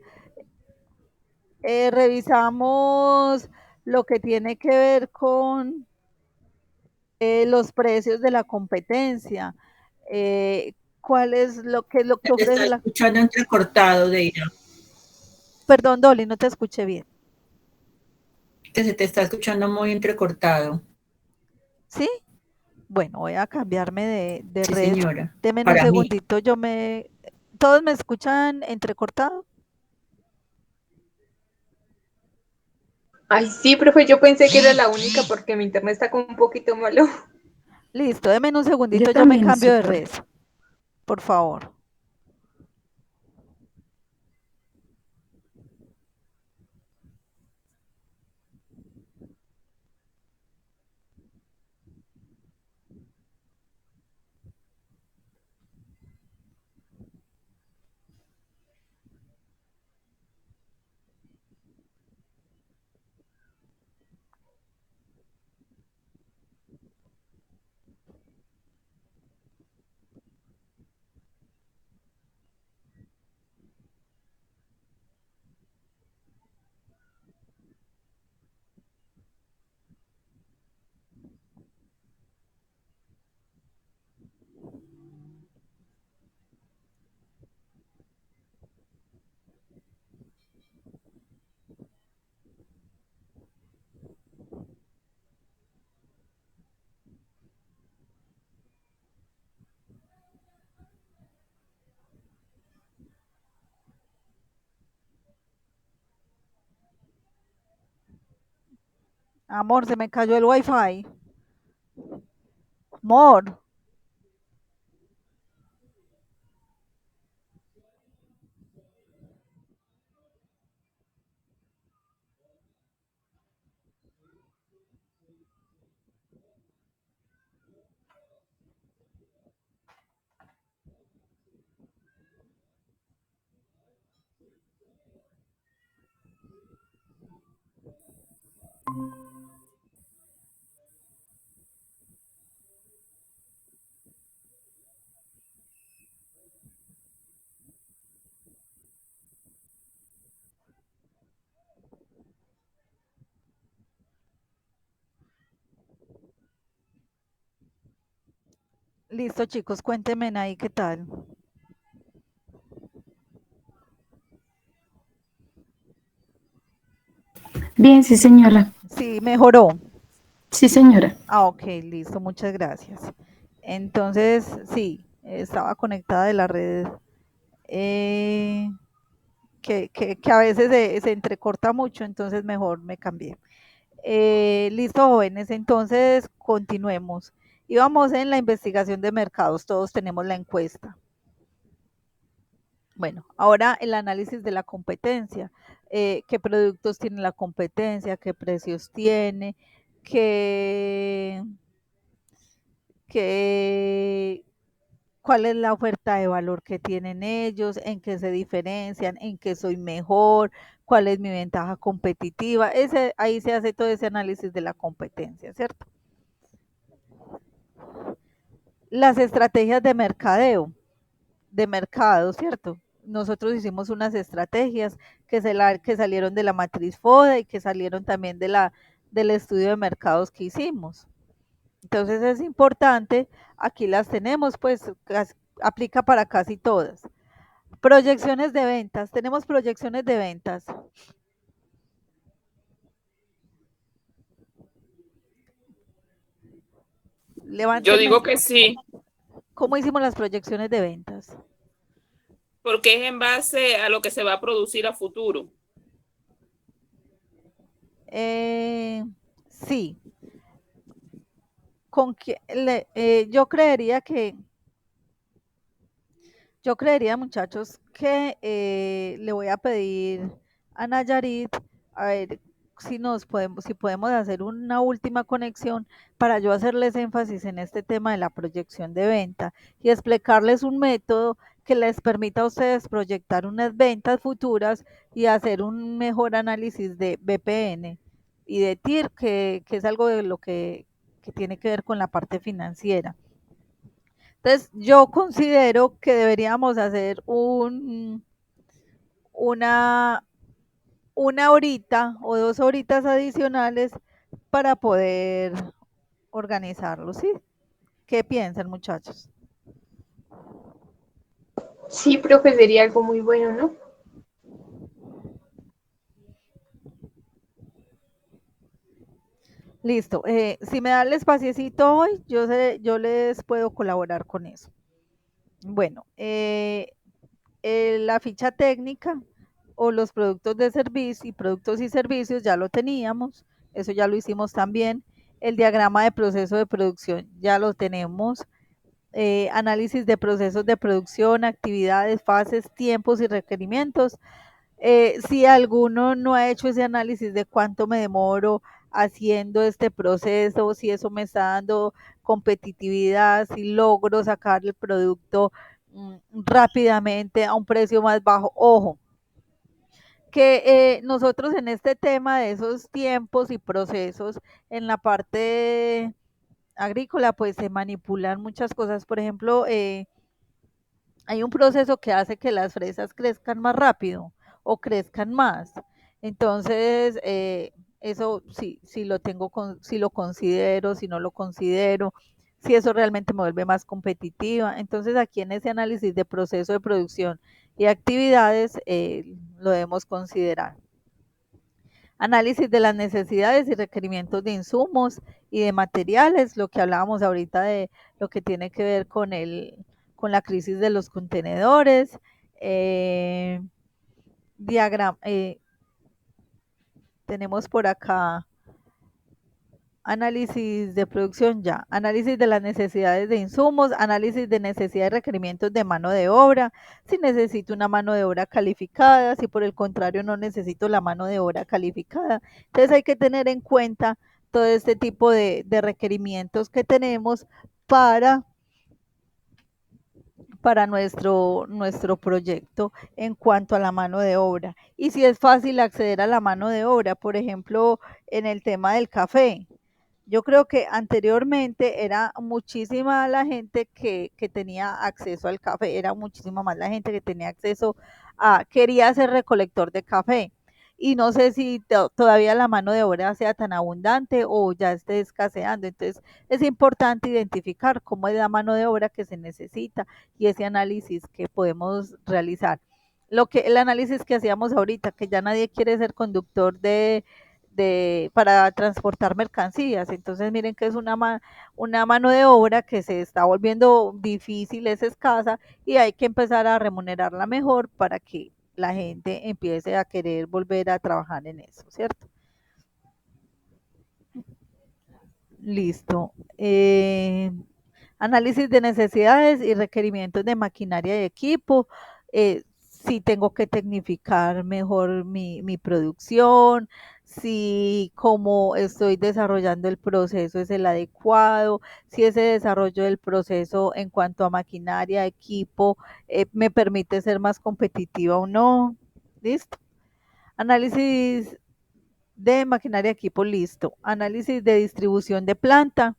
Revisamos lo que tiene que ver con los precios de la competencia. ¿Cuál es lo que Te está ofrece la... escuchando entrecortado, Deira. Perdón, Dolly, no te escuché bien. Que se te está escuchando muy entrecortado. ¿Sí? Bueno, voy a cambiarme de Sí, red. señora. Deme un Para mí. segundito, ¿Todos me escuchan entrecortado? Ay, sí, profe, yo pensé que era la única porque mi internet está como un poquito malo. Listo, deme un segundito, Yo yo me también, cambio de instructora. red, por favor. Amor, se me cayó el wifi. Amor. Listo, chicos, cuéntenme ahí qué tal. Bien, sí, señora. Sí, mejoró. Sí, señora. Ah, ok, listo, muchas gracias. Entonces, sí, estaba conectada de la red, eh, que a veces se entrecorta mucho, entonces mejor me cambié. Listo, jóvenes, entonces continuemos. Y vamos en la investigación de mercados, todos tenemos la encuesta. Bueno, ahora el análisis de la competencia. ¿Qué productos tiene la competencia? ¿Qué precios tiene? ¿Qué, qué, cuál es la oferta de valor que tienen ellos? ¿En qué se diferencian? ¿En qué soy mejor? ¿Cuál es mi ventaja competitiva? Ahí se hace todo ese análisis de la competencia, ¿cierto? Las estrategias de mercadeo, de mercado, ¿cierto? Nosotros hicimos unas estrategias que salieron de la matriz FODA y que salieron también del estudio de mercados que hicimos. Entonces es importante, aquí las tenemos, pues aplica para casi todas. Proyecciones de ventas, tenemos proyecciones de ventas. Yo Levántenme, digo que sí, ¿cómo hicimos las proyecciones de ventas? porque es en base a lo que se va a producir a futuro. Sí, yo creería, muchachos, que le voy a pedir a Nayarit a ver si podemos hacer una última conexión para yo hacerles énfasis en este tema de la proyección de venta y explicarles un método que les permita a ustedes proyectar unas ventas futuras y hacer un mejor análisis de BPN y de TIR, que es algo de lo que tiene que ver con la parte financiera. Entonces, yo considero que deberíamos hacer una, una horita o 2 horitas adicionales para poder organizarlo, ¿sí? ¿Qué piensan, muchachos? Sí, profe, sería algo muy bueno, ¿no? Listo. Si me dan el espaciecito hoy, yo les puedo colaborar con eso. Bueno, la ficha técnica o los productos de servicio y productos y servicios ya lo teníamos, eso ya lo hicimos también. El diagrama de proceso de producción ya lo tenemos. Análisis de procesos de producción, actividades, fases, tiempos y requerimientos. Si alguno no ha hecho ese análisis de cuánto me demoro haciendo este proceso, si eso me está dando competitividad, si logro sacar el producto rápidamente a un precio más bajo. Ojo, que nosotros en este tema de esos tiempos y procesos en la parte agrícola, pues se manipulan muchas cosas. Por ejemplo, hay un proceso que hace que las fresas crezcan más rápido o crezcan más. Entonces, eso sí, si lo considero, si no lo considero, si eso realmente me vuelve más competitiva. Entonces, aquí en ese análisis de proceso de producción y actividades, lo debemos considerar. Análisis de las necesidades y requerimientos de insumos y de materiales, lo que hablábamos ahorita de lo que tiene que ver con la crisis de los contenedores. eh, diagrama, tenemos por acá Análisis de producción ya, análisis de las necesidades de insumos, análisis de necesidades y requerimientos de mano de obra, si necesito una mano de obra calificada, si por el contrario no necesito la mano de obra calificada. Entonces hay que tener en cuenta todo este tipo de requerimientos que tenemos para nuestro proyecto en cuanto a la mano de obra. Y si es fácil acceder a la mano de obra, por ejemplo, en el tema del café. Yo creo que anteriormente era muchísima la gente que tenía acceso al café, era muchísima más la gente que tenía acceso quería ser recolector de café. Y no sé si todavía la mano de obra sea tan abundante o ya esté escaseando. Entonces es importante identificar cómo es la mano de obra que se necesita y ese análisis que podemos realizar. El análisis que hacíamos ahorita, que ya nadie quiere ser conductor para transportar mercancías. Entonces miren que es una mano de obra que se está volviendo difícil, es escasa y hay que empezar a remunerarla mejor para que la gente empiece a querer volver a trabajar en eso, ¿cierto? Listo. Análisis de necesidades y requerimientos de maquinaria y equipo. Si tengo que tecnificar mejor mi producción, si cómo estoy desarrollando el proceso es el adecuado, si ese desarrollo del proceso en cuanto a maquinaria, equipo, me permite ser más competitiva o no. ¿Listo? Análisis de maquinaria, equipo, listo. Análisis de distribución de planta.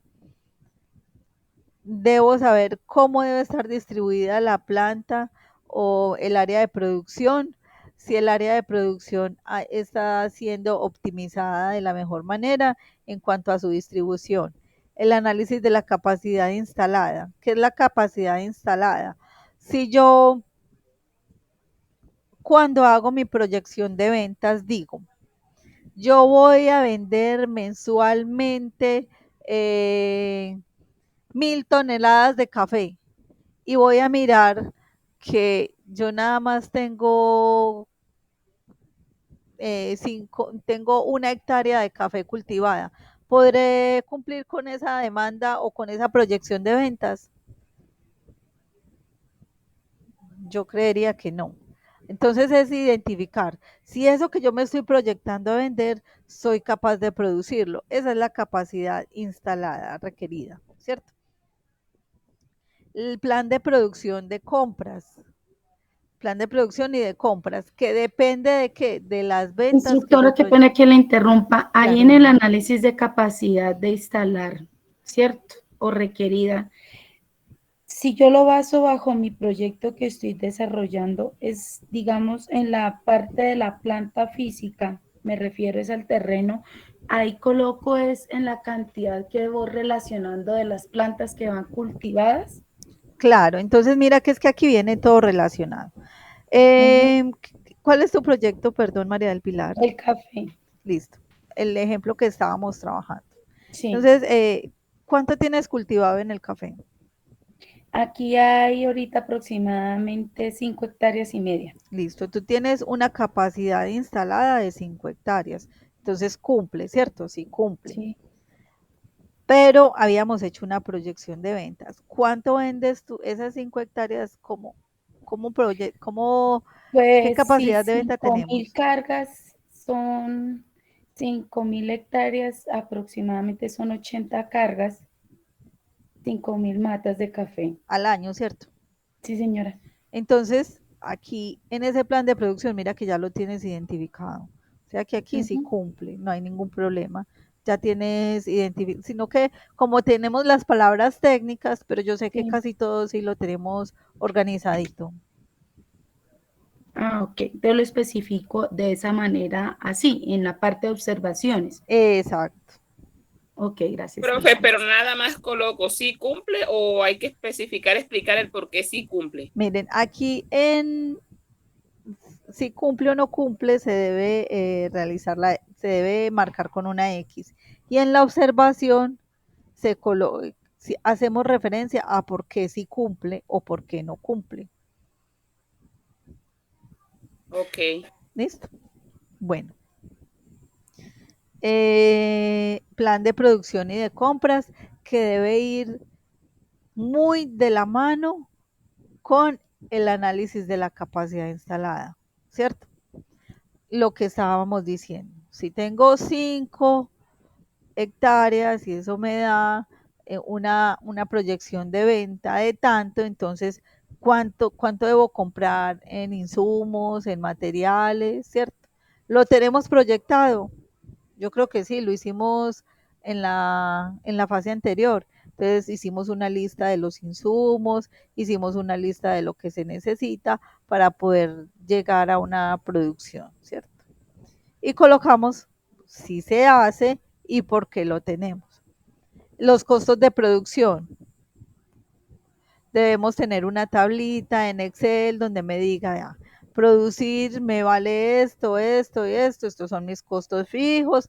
Debo saber cómo debe estar distribuida la planta o el área de producción, si el área de producción está siendo optimizada de la mejor manera en cuanto a su distribución. El análisis de la capacidad instalada. ¿Qué es la capacidad instalada? Si yo, cuando hago mi proyección de ventas, digo, yo voy a vender mensualmente 1.000 toneladas de café y voy a mirar que yo nada más tengo 1 hectárea de café cultivada. ¿Podré cumplir con esa demanda o con esa proyección de ventas? Yo creería que no. Entonces es identificar si eso que yo me estoy proyectando a vender, soy capaz de producirlo. Esa es la capacidad instalada requerida, ¿cierto? El plan de producción de compras. Plan de producción y de compras, que depende de qué, de las ventas que Instructora, yo qué pena que le interrumpa. Ahí Claro. en el análisis de capacidad de instalar, ¿cierto? O requerida. Si yo lo baso bajo mi proyecto que estoy desarrollando, es, digamos, en la parte de la planta física, me refiero es al terreno, ahí coloco es en la cantidad que voy relacionando de las plantas que van cultivadas. Claro, entonces mira que es que aquí viene todo relacionado. ¿Cuál es tu proyecto, perdón, María del Pilar? El café, Listo, el ejemplo que estábamos trabajando. sí. Entonces, ¿cuánto tienes cultivado en el café? Aquí hay ahorita aproximadamente 5,5 hectáreas. Listo, tú tienes una capacidad instalada de 5 hectáreas. Entonces cumple, ¿cierto? Sí, cumple. Sí. Pero habíamos hecho una proyección de ventas. ¿Cuánto vendes tú esas 5 hectáreas? ¿Qué Pues si capacidad de venta 5,000 tenemos cargas son 5,000 hectáreas, aproximadamente son 80 cargas, 5,000 matas de café. al año, cierto? Sí, señora. Entonces, aquí en ese plan de producción, mira que ya lo tienes identificado. O sea que aquí sí cumple, no hay ningún problema. Ya tienes identificado, sino que como tenemos las palabras técnicas, pero yo sé que Sí. casi todos sí lo tenemos organizadito. Ah, ok. Te lo especifico de esa manera, así, en la parte de observaciones. Exacto. Ok, gracias. Profe, pero nada más coloco si cumple o hay que especificar, explicar el por qué sí cumple. Miren, aquí si cumple o no cumple, se debe se debe marcar con una X. Y en la observación si hacemos referencia a por qué sí cumple o por qué no cumple. Ok. ¿Listo? Bueno. Plan de producción y de compras que debe ir muy de la mano con el análisis de la capacidad instalada, ¿cierto? Lo que estábamos diciendo. Si tengo 5 hectáreas y eso me da una proyección de venta de tanto, entonces, ¿cuánto debo comprar en insumos, en materiales, ¿cierto? ¿Lo tenemos proyectado? Yo creo que sí, lo hicimos en la fase anterior. Entonces hicimos una lista de los insumos, hicimos una lista de lo que se necesita para poder llegar a una producción, ¿cierto? Y colocamos si se hace y por qué lo tenemos. Los costos de producción. Debemos tener una tablita en Excel donde me diga, ya, producir me vale esto, esto y esto, estos son mis costos fijos,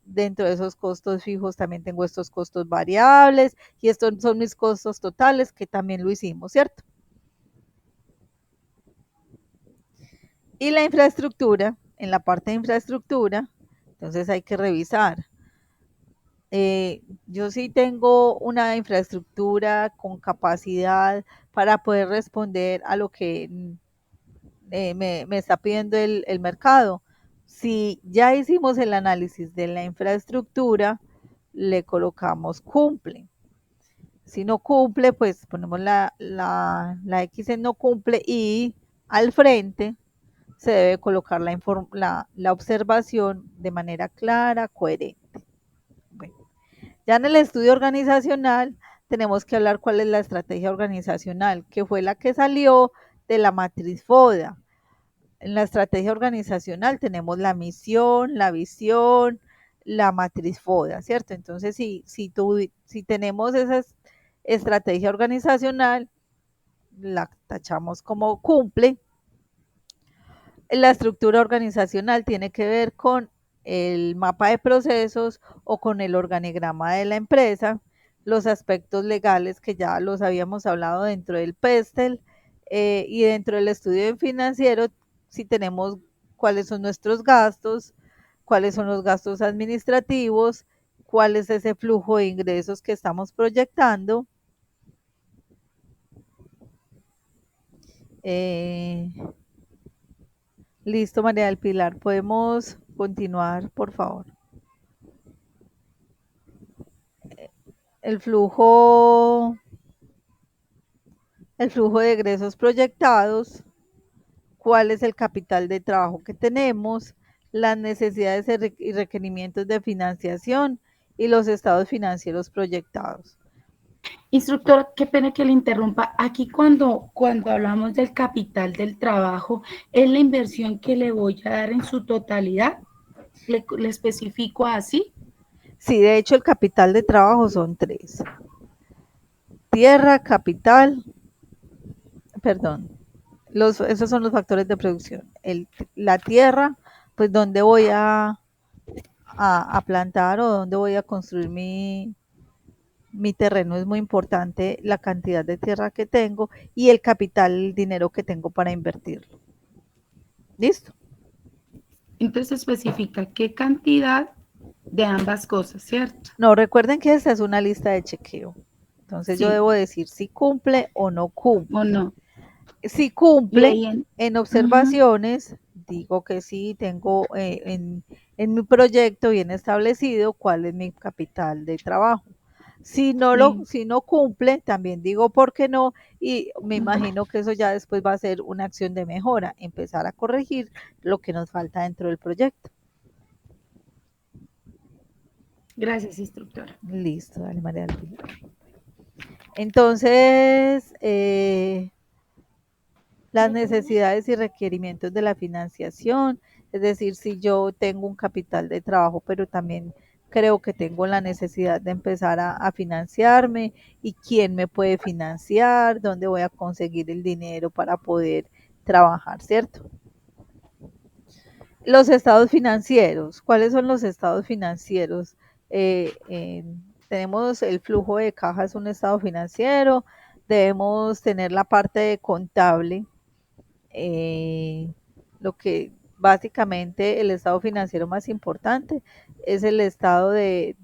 dentro de esos costos fijos también tengo estos costos variables y estos son mis costos totales que también lo hicimos, ¿cierto? Y la infraestructura, en la parte de infraestructura, entonces hay que revisar. Yo sí tengo una infraestructura con capacidad para poder responder a lo que me está pidiendo el mercado. Si ya hicimos el análisis de la infraestructura, le colocamos cumple. Si no cumple, pues ponemos la X en no cumple y al frente se debe colocar la observación de manera clara, coherente. Bueno, ya en el estudio organizacional tenemos que hablar cuál es la estrategia organizacional, que fue la que salió de la matriz FODA. En la estrategia organizacional tenemos la misión, la visión, la matriz FODA, ¿cierto? Entonces, si tenemos esa estrategia organizacional, la tachamos como cumple. La estructura organizacional tiene que ver con el mapa de procesos o con el organigrama de la empresa, los aspectos legales que ya los habíamos hablado dentro del PESTEL y dentro del estudio financiero, si tenemos cuáles son nuestros gastos, cuáles son los gastos administrativos, cuál es ese flujo de ingresos que estamos proyectando. Listo, María del Pilar. ¿Podemos continuar, por favor? El flujo, el flujo de egresos proyectados, cuál es el capital de trabajo que tenemos, las necesidades y requerimientos de financiación y los estados financieros proyectados. Instructor, qué pena que le interrumpa. Aquí cuando hablamos del capital del trabajo, ¿es la inversión que le voy a dar en su totalidad? ¿Le especifico así? Sí, de hecho el capital de trabajo son 3. Tierra, capital, perdón, esos son los factores de producción. La tierra, pues donde voy a plantar o donde voy a construir mi terreno, es muy importante la cantidad de tierra que tengo y el capital, el dinero que tengo para invertirlo. ¿Listo? Entonces especifica qué cantidad de ambas cosas, ¿cierto? No, recuerden que esta es una lista de chequeo. Entonces Sí. yo debo decir si cumple o no cumple. ¿O no? Si cumple, en observaciones, digo que sí, tengo en mi proyecto bien establecido cuál es mi capital de trabajo. Si no cumple, también digo por qué no, y me imagino que eso ya después va a ser una acción de mejora, empezar a corregir lo que nos falta dentro del proyecto. Gracias, instructora. Listo, dale, María del Pilar. Entonces, las necesidades y requerimientos de la financiación, es decir, si yo tengo un capital de trabajo, pero también creo que tengo la necesidad de empezar a financiarme y quién me puede financiar, dónde voy a conseguir el dinero para poder trabajar, ¿cierto? Los estados financieros, ¿cuáles son los estados financieros? Tenemos el flujo de caja, es un estado financiero, debemos tener la parte de contable, lo que básicamente el estado financiero más importante es el estado de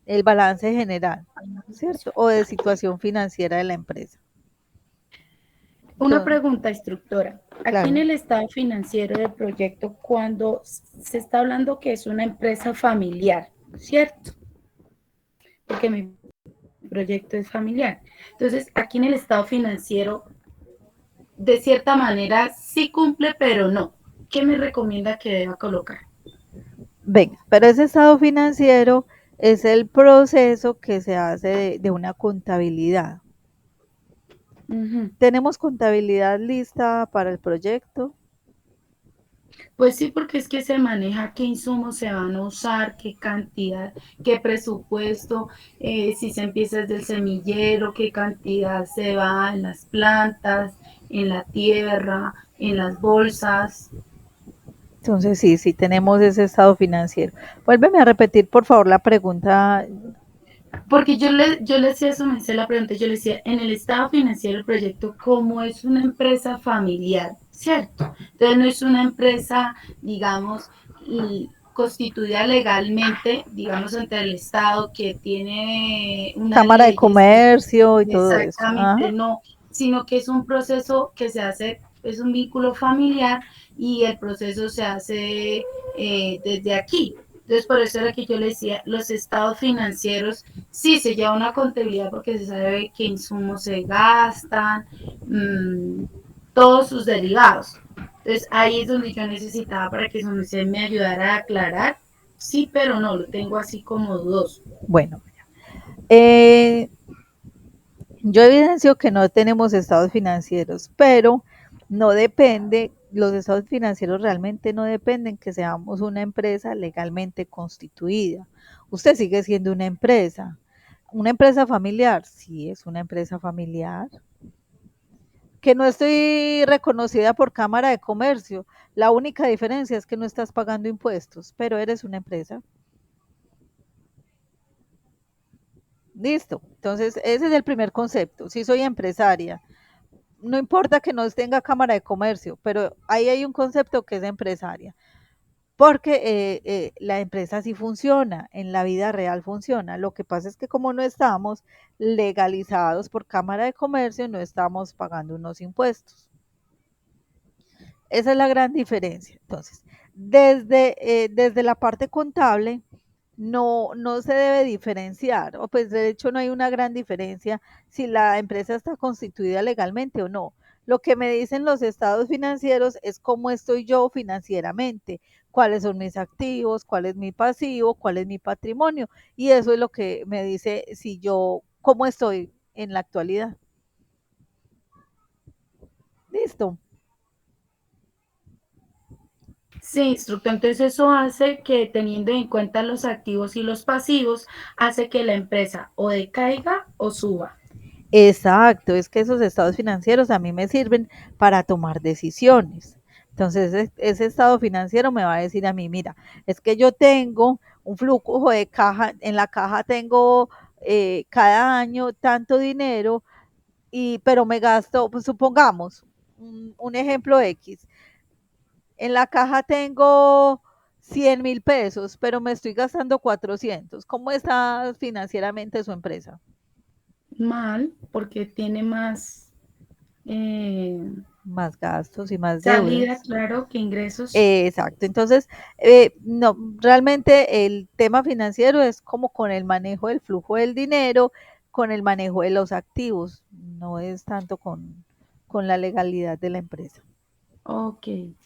el balance general, ¿cierto? O de situación financiera de la empresa. Una pregunta, instructora. Aquí en Claro. el estado financiero del proyecto, cuando se está hablando que es una empresa familiar, ¿cierto? Porque mi proyecto es familiar. Entonces, aquí en el estado financiero, de cierta manera, sí cumple, pero no. ¿Qué me recomienda que deba colocar? Venga, pero ese estado financiero es el proceso que se hace de una contabilidad. ¿Tenemos contabilidad lista para el proyecto? Pues sí, porque es que se maneja qué insumos se van a usar, qué cantidad, qué presupuesto, si se empieza desde el semillero, qué cantidad se va en las plantas, en la tierra, en las bolsas. Entonces sí tenemos ese estado financiero. Vuélveme a repetir, por favor, la pregunta. Porque yo le hacía eso, me hice la pregunta, yo le decía, en el estado financiero del proyecto, como es una empresa familiar, ¿cierto? Entonces no es una empresa, digamos, constituida legalmente, digamos, ante el Estado que tiene una Cámara de ley. Comercio y todo eso. Exactamente, Ajá. no, sino que es un proceso que se hace, es un vínculo familiar y el proceso se hace desde aquí. Entonces, por eso era que yo le decía, los estados financieros sí se lleva una contabilidad porque se sabe qué insumos se gastan, mmm, todos sus derivados. Entonces, ahí es donde yo necesitaba para que usted me ayudara a aclarar. Sí, pero no, lo tengo así como dudoso. Bueno, yo evidencio que no tenemos estados financieros, pero no depende, los estados financieros realmente no dependen que seamos una empresa legalmente constituida. Usted sigue siendo una empresa familiar, sí es una empresa familiar, que no estoy reconocida por Cámara de Comercio. La única diferencia es que no estás pagando impuestos, pero eres una empresa. Listo. Entonces, ese es el primer concepto. Si soy empresaria, no importa que no tenga Cámara de Comercio, pero ahí hay un concepto que es empresaria, porque la empresa sí funciona, en la vida real funciona. Lo que pasa es que como no estamos legalizados por Cámara de Comercio, no estamos pagando unos impuestos. Esa es la gran diferencia. Entonces, desde la parte contable, no se debe diferenciar, o pues de hecho no hay una gran diferencia si la empresa está constituida legalmente o no. Lo que me dicen los estados financieros es cómo estoy yo financieramente, cuáles son mis activos, cuál es mi pasivo, cuál es mi patrimonio, y eso es lo que me dice si yo, cómo estoy en la actualidad. Listo. Sí, instructor. Entonces eso hace que teniendo en cuenta los activos y los pasivos, hace que la empresa o decaiga o suba. Exacto, es que esos estados financieros a mí me sirven para tomar decisiones. Entonces, ese estado financiero me va a decir a mí, mira, es que yo tengo un flujo de caja, en la caja tengo cada año tanto dinero, pero me gasto, pues, supongamos, un ejemplo X, en la caja tengo 100.000 pesos, pero me estoy gastando 400. ¿Cómo está financieramente su empresa? Mal, porque tiene más Más gastos y más salida, deudas. claro, que ingresos. Exacto. Entonces, no, realmente el tema financiero es como con el manejo del flujo del dinero, con el manejo de los activos, no es tanto con la legalidad de la empresa. Ok, Listo,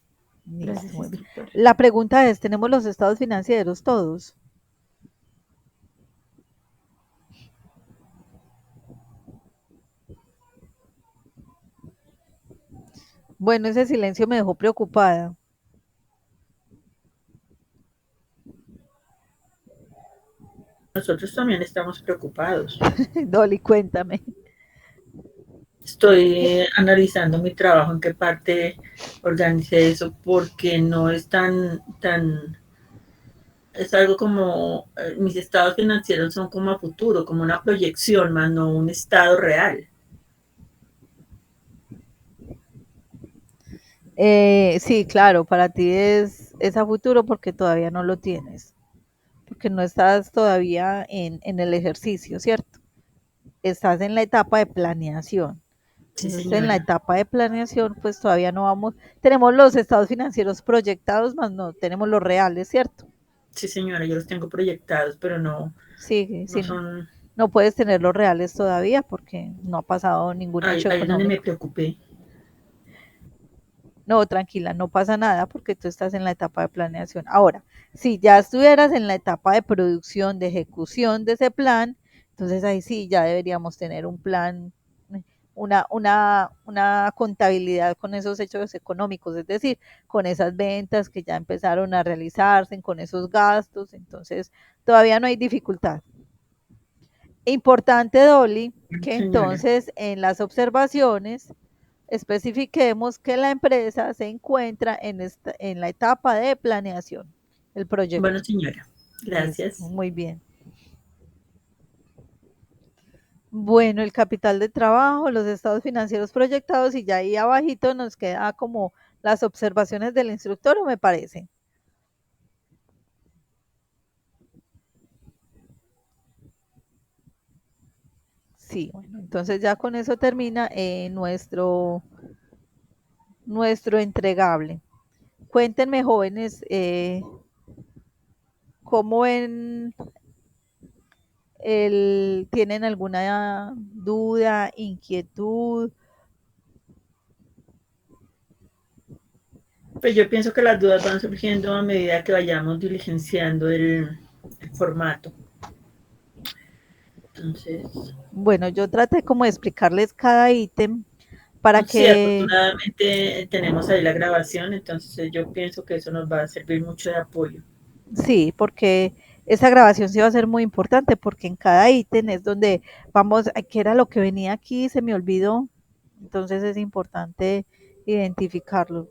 gracias, muy bien. instructor. La pregunta es, ¿tenemos los estados financieros todos? Bueno, ese silencio me dejó preocupada. Nosotros también estamos preocupados. Dolly, cuéntame. Estoy analizando mi trabajo, en qué parte organicé eso, porque no es es algo como, mis estados financieros son como a futuro, como una proyección, más no un estado real. Sí, claro, para ti es a futuro porque todavía no lo tienes, porque no estás todavía en el ejercicio, ¿cierto? Estás en la etapa de planeación. Sí, Entonces, en la señora. etapa de planeación, pues todavía no vamos, tenemos los estados financieros proyectados, más no tenemos los reales, ¿cierto? Sí, señora, yo los tengo proyectados, pero no, Sí, no sí, son. no puedes tener los reales todavía porque no ha pasado ningún Ahí, hecho ahí es donde me económico. preocupé. No, tranquila, no pasa nada porque tú estás en la etapa de planeación. Ahora, si ya estuvieras en la etapa de producción, de ejecución de ese plan, entonces ahí sí ya deberíamos tener un plan, una contabilidad con esos hechos económicos, es decir, con esas ventas que ya empezaron a realizarse, con esos gastos, entonces todavía no hay dificultad. Importante, Dolly, que Señora. entonces en las observaciones especifiquemos que la empresa se encuentra en la etapa de planeación, el Bueno, proyecto. señora, Listo, gracias. muy bien. Bueno, el capital de trabajo, los estados financieros proyectados y ya ahí abajito nos queda como las observaciones del instructor, ¿o me parece? Sí, bueno, entonces ya con eso termina nuestro entregable. Cuéntenme, jóvenes, cómo ven ¿tienen alguna duda, inquietud? Pues yo pienso que las dudas van surgiendo a medida que vayamos diligenciando el formato. Entonces, Bueno, yo traté como de explicarles cada ítem para sí, que, afortunadamente tenemos ahí la grabación, entonces yo pienso que eso nos va a servir mucho de apoyo. sí, porque esa grabación sí va a ser muy importante, porque en cada ítem es donde vamos, ¿qué era lo que venía aquí? Se me olvidó. Entonces es importante identificarlo.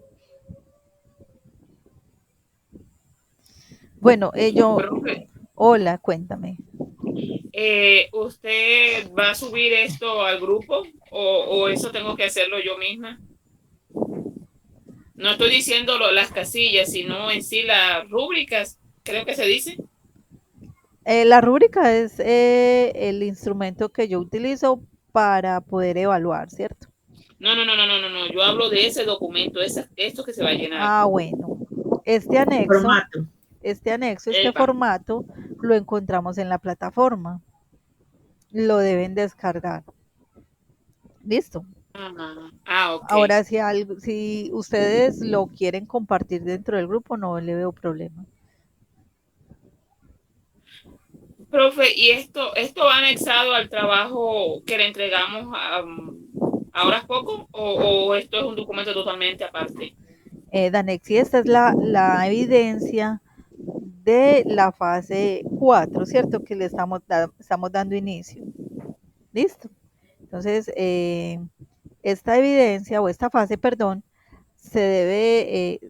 Bueno, Profe, hola, cuéntame. ¿usted va a subir esto al grupo o eso tengo que hacerlo yo misma? No estoy diciendo las casillas, sino en sí las rúbricas, creo que se dice. La rúbrica es el instrumento que yo utilizo para poder evaluar, ¿cierto? No. Yo hablo de ese documento, esto que se va a llenar. Ah, bueno. Este anexo, Formato. este Epa. formato lo encontramos en la plataforma. Lo deben descargar. Listo. Ok. Ahora, si ustedes lo quieren compartir dentro del grupo, no le veo problema. Profe, ¿y esto va anexado al trabajo que le entregamos ahora es poco o esto es un documento totalmente aparte? Danexi, esta es la evidencia de la fase 4, ¿cierto? Que le estamos dando inicio. ¿Listo? Entonces, esta evidencia o esta fase, perdón, se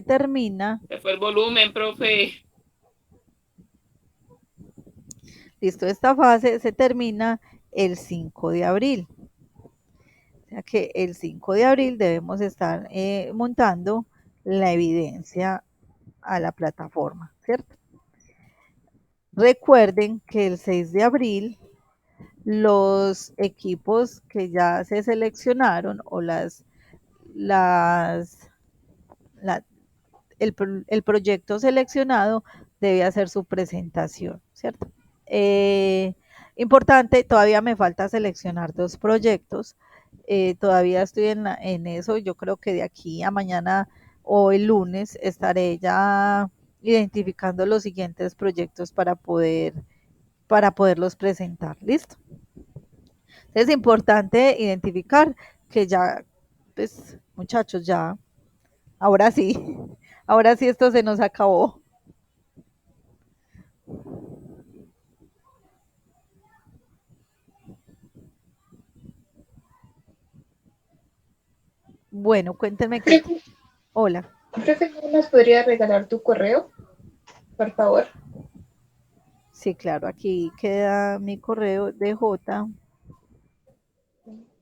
termina, Se fue el volumen, profe. listo, esta fase se termina el 5 de abril. O sea que el 5 de abril debemos estar montando la evidencia a la plataforma, ¿cierto? Recuerden que el 6 de abril los equipos que ya se seleccionaron o las, la- el proyecto seleccionado debe hacer su presentación, ¿cierto? Eh, Importante, todavía me falta seleccionar dos proyectos, todavía estoy en eso, yo creo que de aquí a mañana o el lunes estaré ya identificando los siguientes proyectos para poderlos presentar, ¿listo? Es importante identificar que ya, pues muchachos, ya, ahora sí, ahora sí esto se nos acabó. Bueno, cuéntenme qué. Profe, Hola. profe, ¿no nos podría regalar tu correo, por favor? Sí, claro, aquí queda mi correo de J.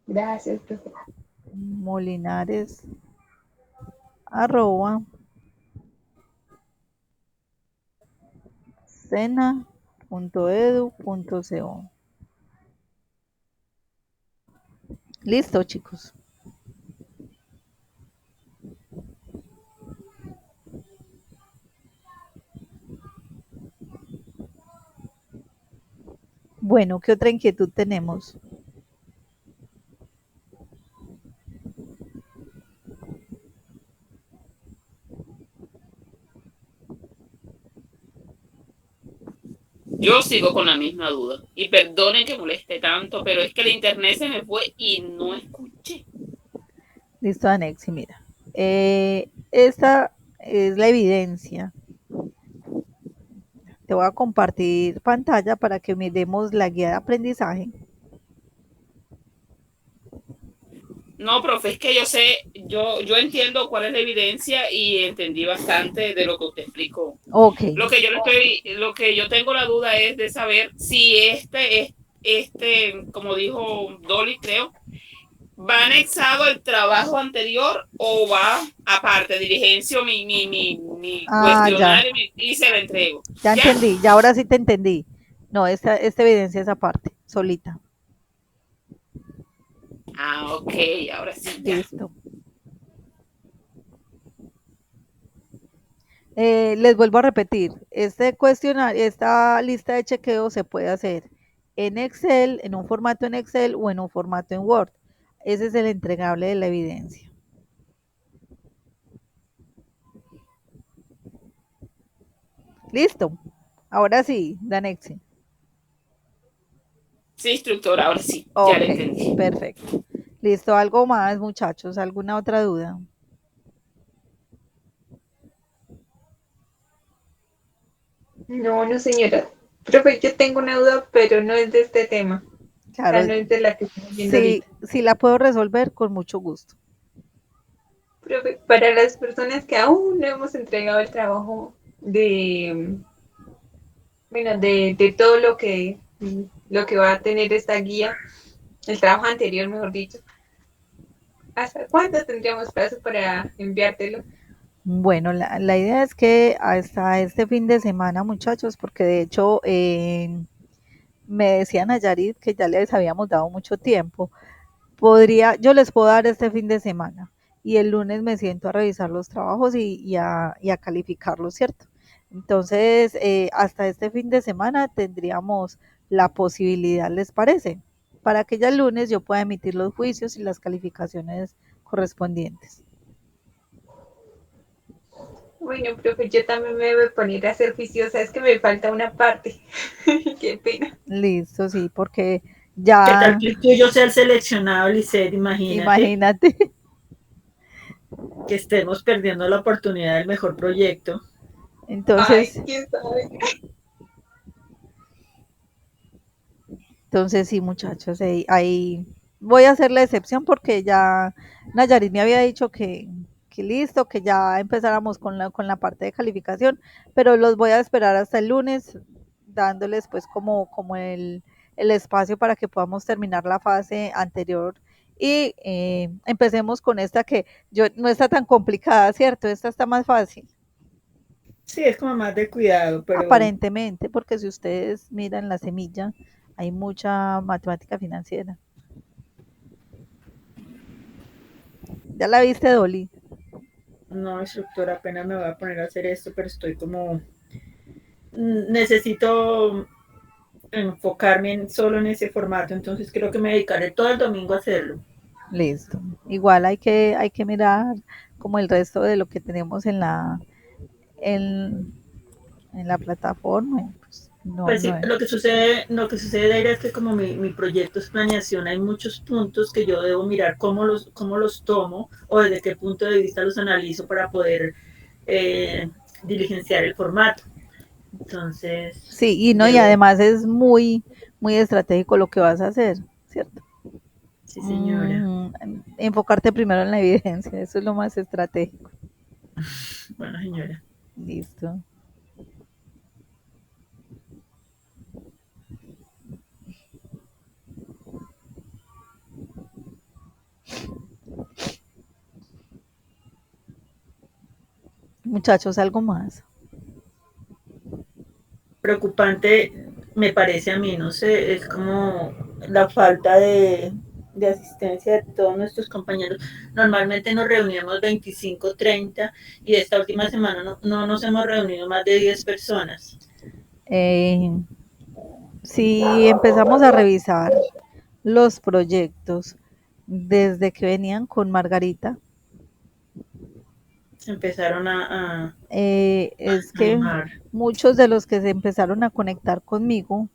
Gracias, profe. Molinares arroba sena.edu.co. Listo, chicos. Bueno, ¿qué otra inquietud tenemos? Yo sigo con la misma duda. Y perdonen que moleste tanto, pero es que el internet se me fue y no escuché. Listo, Anexi, mira. Esta es la evidencia. Te voy a compartir pantalla para que miremos la guía de aprendizaje. No, profe, es que yo sé, yo entiendo cuál es la evidencia y entendí bastante de lo que usted explicó. Ok. Lo que yo tengo la duda es de saber si como dijo Dolly, creo, va anexado el trabajo anterior o va aparte, diligencio mi Ah, ya. cuestionario y se lo entrego. Ya ¿Ya? entendí. Ya ahora sí te entendí. No, esta evidencia es aparte, solita. Ah, ok, ahora sí, ya. Listo. Les vuelvo a repetir, este cuestionario, esta lista de chequeo se puede hacer en Excel, en un formato en Excel o en un formato en Word. Ese es el entregable de la evidencia. Listo. Ahora sí, Danexi. Sí, instructor, ahora sí, ya lo Ok, entendí. perfecto. Listo, ¿algo más, muchachos? ¿Alguna otra duda? No, no, señora. Profe, yo tengo una duda, pero no es de este tema. O Claro, sea, no es de la que estamos viendo sí, ahorita. sí la puedo resolver con mucho gusto. Profe, para las personas que aún no hemos entregado el trabajo bueno, de todo lo que va a tener esta guía, el trabajo anterior, mejor dicho, ¿hasta cuándo tendríamos plazo para enviártelo? Bueno, la idea es que hasta este fin de semana, muchachos, porque de hecho me decían a Yarit que ya les habíamos dado mucho tiempo. Yo les puedo dar este fin de semana y el lunes me siento a revisar los trabajos y a calificarlos, ¿cierto? Entonces, hasta este fin de semana tendríamos la posibilidad, ¿les parece? Para que ya el lunes yo pueda emitir los juicios y las calificaciones correspondientes. Bueno, profe, yo también me voy a poner a ser juiciosa, es que me falta una parte. Qué pena. Listo, sí, porque ¿Qué tal ya, que el tuyo sea el seleccionado, Lisset? Imagínate imagínate. que estemos perdiendo la oportunidad del mejor proyecto. Ay, Entonces, quién sabe. Entonces, sí, muchachos, ahí voy a hacer la excepción porque ya Nayarit me había dicho que listo, que ya empezáramos con la parte de calificación, pero los voy a esperar hasta el lunes, dándoles pues como el espacio para que podamos terminar la fase anterior y empecemos con esta que no está tan complicada, ¿cierto? Esta está más fácil, Sí, es como más de cuidado, pero aparentemente, porque si ustedes miran la semilla, hay mucha matemática financiera. ¿Ya la viste, Dolly? no, instructor, apenas me voy a poner a hacer esto, pero estoy como, necesito enfocarme solo en ese formato, entonces creo que me dedicaré todo el domingo a hacerlo. Listo. Igual hay que mirar como el resto de lo que tenemos en, en la plataforma. Pues, no, Pues no sí, es. lo que sucede Daira, es que como mi proyecto es planeación, hay muchos puntos que yo debo mirar cómo los tomo o desde qué punto de vista los analizo para poder eh, diligenciar el formato. Entonces, Sí, y no, y debo, además es muy, muy estratégico lo que vas a hacer, ¿cierto? sí señora. Enfocarte primero en la evidencia, eso es lo más estratégico. Bueno señora. Listo. Muchachos, algo más. Preocupante me parece a mí, no sé, es como la falta de asistencia de todos nuestros compañeros. Normalmente nos reuníamos 25, 30 y esta última semana no nos hemos reunido más de 10 personas. Si empezamos a revisar los proyectos desde que venían con Margarita, Empezaron a es que animar. muchos de los que se empezaron a conectar conmigo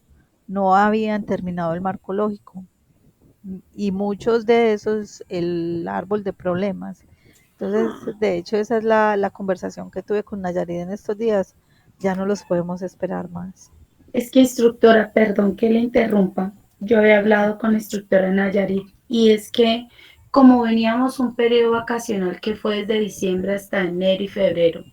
no habían terminado el marco lógico y muchos de esos el árbol de problemas. Entonces, de hecho, esa es la conversación que tuve con Nayarit en estos días. Ya no los podemos esperar más. Es que instructora, perdón que le interrumpa, yo había hablado con la instructora Nayarit y es que como veníamos un periodo vacacional que fue desde diciembre hasta enero y febrero,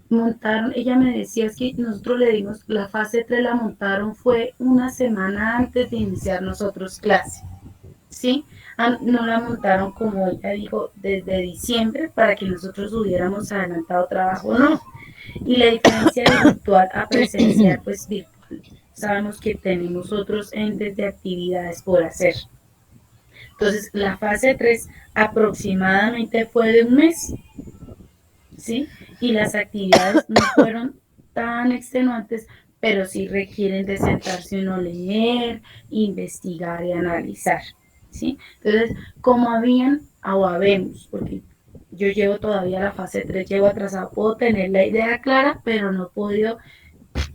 montaron, ella me decía es que nosotros le dimos, la fase 3 la montaron fue una semana antes de iniciar nosotros clase, ¿sí? No la montaron como ella dijo desde diciembre para que nosotros hubiéramos adelantado trabajo, no. Y la diferencia de virtual a presencial, pues virtual, sabemos que tenemos otros entes de actividades por hacer. Entonces, la fase 3 aproximadamente fue de un mes, ¿sí? Y las actividades no fueron tan extenuantes, pero sí requieren de sentarse uno a leer, investigar y analizar, ¿sí? Entonces, como habían o habemos, porque yo llevo todavía la fase 3, llevo atrasado, puedo tener la idea clara, pero no he podido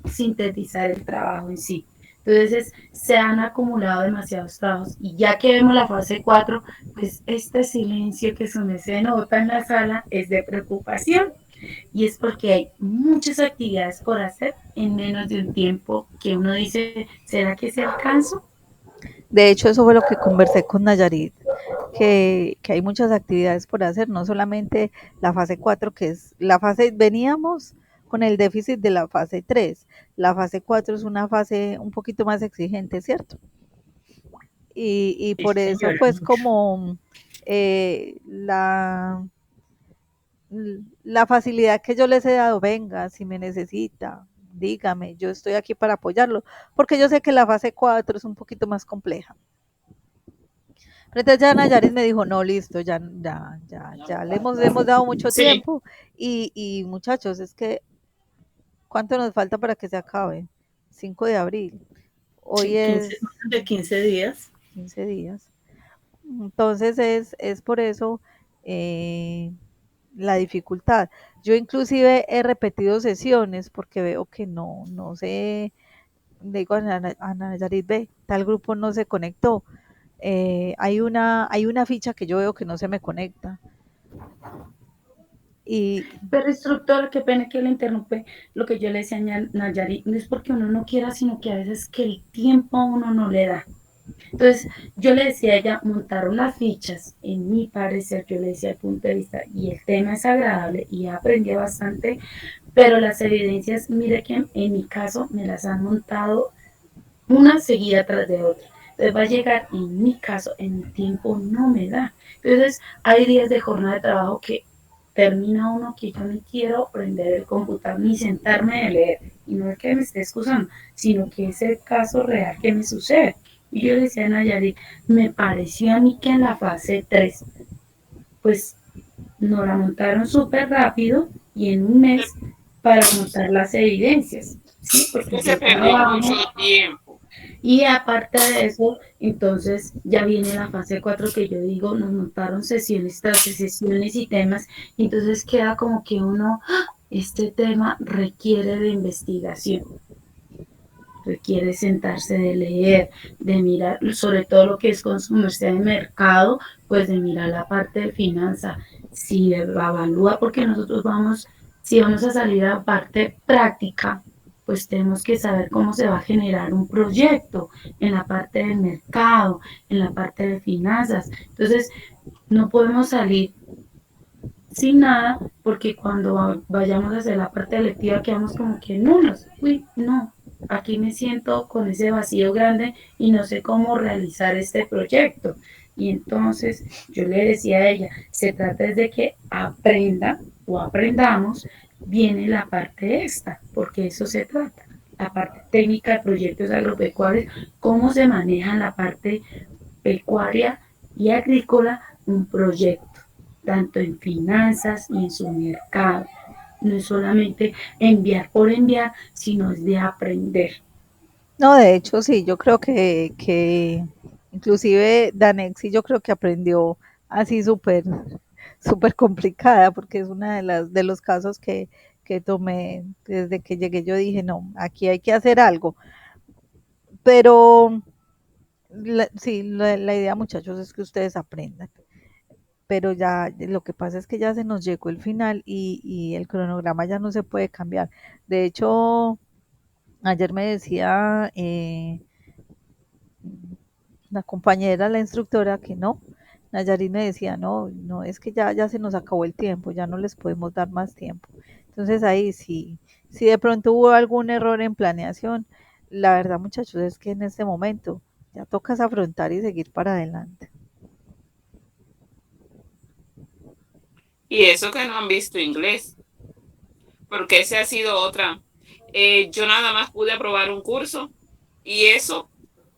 sintetizar el trabajo en sí. Entonces se han acumulado demasiados trabajos y ya que vemos la fase 4, pues este silencio que se nota en la sala es de preocupación y es porque hay muchas actividades por hacer en menos de un tiempo que uno dice, ¿será que se alcanza? De hecho, eso fue lo que conversé con Nayarit, que hay muchas actividades por hacer, no solamente la fase 4, que es la fase, veníamos con el déficit de la fase 3, la fase 4 es una fase un poquito más exigente, ¿cierto? Y Sí, por eso, señora, pues mucho. como la facilidad que yo les he dado, venga, si me necesita, dígame, yo estoy aquí para apoyarlo, porque yo sé que la fase 4 es un poquito más compleja. Pero entonces ya Nayarit me dijo, no, listo, ya le hemos dado mucho Sí, tiempo y muchachos, es que, ¿cuánto nos falta para que se acabe? 5 de abril. Hoy Sí, 15, es de 15 días. 15 días. Entonces es por eso la dificultad. Yo inclusive he repetido sesiones porque veo que no sé, le digo a Nayarit, ve, tal grupo no se conectó. Hay una ficha que yo veo que no se me conecta. Y Pero instructor, qué pena que le interrumpe lo que yo le decía a Nayarit, no es porque uno no quiera, sino que a veces que el tiempo a uno no le da. Entonces, yo le decía a ella, montar unas fichas, en mi parecer, yo le decía el punto de vista, y el tema es agradable y aprendí bastante, pero las evidencias, mire que en mi caso me las han montado una seguida tras de otra. Entonces va a llegar, en mi caso, en el tiempo no me da. Entonces, hay días de jornada de trabajo que termina uno que yo no quiero prender el computador ni sentarme a leer. Y no es que me esté excusando, sino que es el caso real que me sucede. Y yo le decía a Nayarit, me pareció a mí que en la fase 3, pues nos la montaron súper rápido y en un mes para montar las evidencias. ¿Sí? Porque se yo perdió trabajo mucho tiempo. y aparte de eso, entonces ya viene la fase 4 que yo digo, nos montaron sesiones tras sesiones y temas, y entonces queda como que uno, este tema requiere de investigación, requiere sentarse de leer, de mirar, sobre todo lo que es consumirse de mercado, pues de mirar la parte de finanza, si evalúa, porque nosotros vamos, si vamos a salir a la parte práctica, pues tenemos que saber cómo se va a generar un proyecto en la parte del mercado, en la parte de finanzas. Entonces, no podemos salir sin nada, porque cuando vayamos a hacer la parte lectiva quedamos como que nulos. Uy, no, aquí me siento con ese vacío grande y no sé cómo realizar este proyecto. Y entonces yo le decía a ella, se trata de que aprenda o aprendamos viene la parte esta, porque eso se trata. La parte técnica de proyectos agropecuarios, cómo se maneja la parte pecuaria y agrícola un proyecto, tanto en finanzas y en su mercado. No es solamente enviar por enviar, sino es de aprender. No, de hecho, sí, yo creo que inclusive Danexi yo creo que aprendió así súper complicada, porque es una de los casos que tomé desde que llegué. Yo dije, no, aquí hay que hacer algo. Pero sí, la idea, muchachos, es que ustedes aprendan. Pero ya lo que pasa es que ya se nos llegó el final y el cronograma ya no se puede cambiar. De hecho, ayer me decía la compañera, la instructora, que no. Nayarit me decía, no, no, es que ya se nos acabó el tiempo, ya no les podemos dar más tiempo. Entonces ahí sí, si de pronto hubo algún error en planeación, la verdad, muchachos, es que en este momento ya tocas afrontar y seguir para adelante. Y eso que no han visto inglés, porque ese ha sido otra. Yo nada más pude aprobar un curso y eso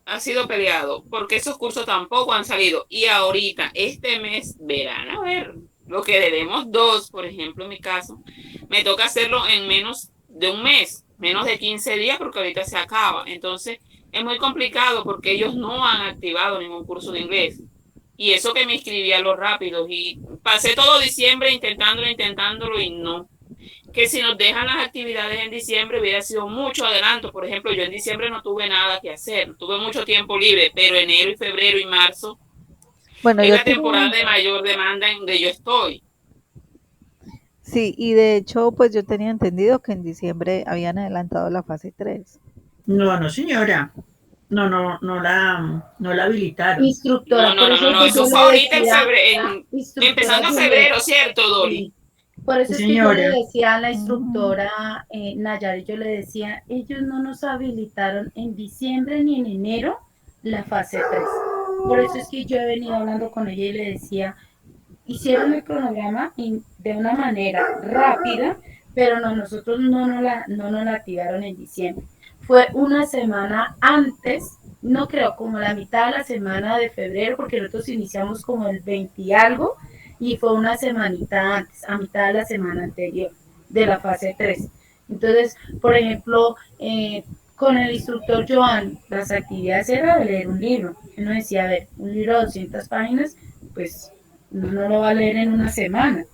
ha sido peleado, porque esos cursos tampoco han salido. Y ahorita, este mes, verán a ver, lo que debemos dos, por ejemplo, en mi caso, me toca hacerlo en menos de un mes, menos de 15 días, porque ahorita se acaba. Entonces, es muy complicado porque ellos no han activado ningún curso de inglés. Y eso que me inscribí a lo rápido y pasé todo diciembre intentándolo y no. Que si nos dejan las actividades en diciembre hubiera sido mucho adelanto. Por ejemplo, yo en diciembre no tuve nada que hacer, tuve mucho tiempo libre, pero enero y febrero y marzo Bueno, es yo la tenía, temporada de mayor demanda en donde yo estoy. sí, y de hecho, pues yo tenía entendido que en diciembre habían adelantado la fase 3. No, no, señora. No la habilitaron. No, Instructora, no, por no, eso no, es no, que eso yo fue le ahorita en decía, febrero, instructora empezando Juliet, febrero, ¿cierto, Dolly? sí, por Sí, eso es que yo le señora. decía a la Ujú. instructora Nayari, yo le decía, ellos no nos habilitaron en diciembre ni en enero la fase 3. Por eso es que yo he venido hablando con ella y le decía, hicieron el cronograma de una manera rápida, pero no, nosotros no nos la activaron en diciembre. Fue una semana antes, no creo, como la mitad de la semana de febrero, porque nosotros iniciamos como el 20 y algo, y fue una semanita antes, a mitad de la semana anterior de la fase 3. Entonces, por ejemplo, con el instructor Joan, las actividades eran leer un libro. Él nos decía, a ver, un libro de 200 páginas, pues no lo va a leer en una semana.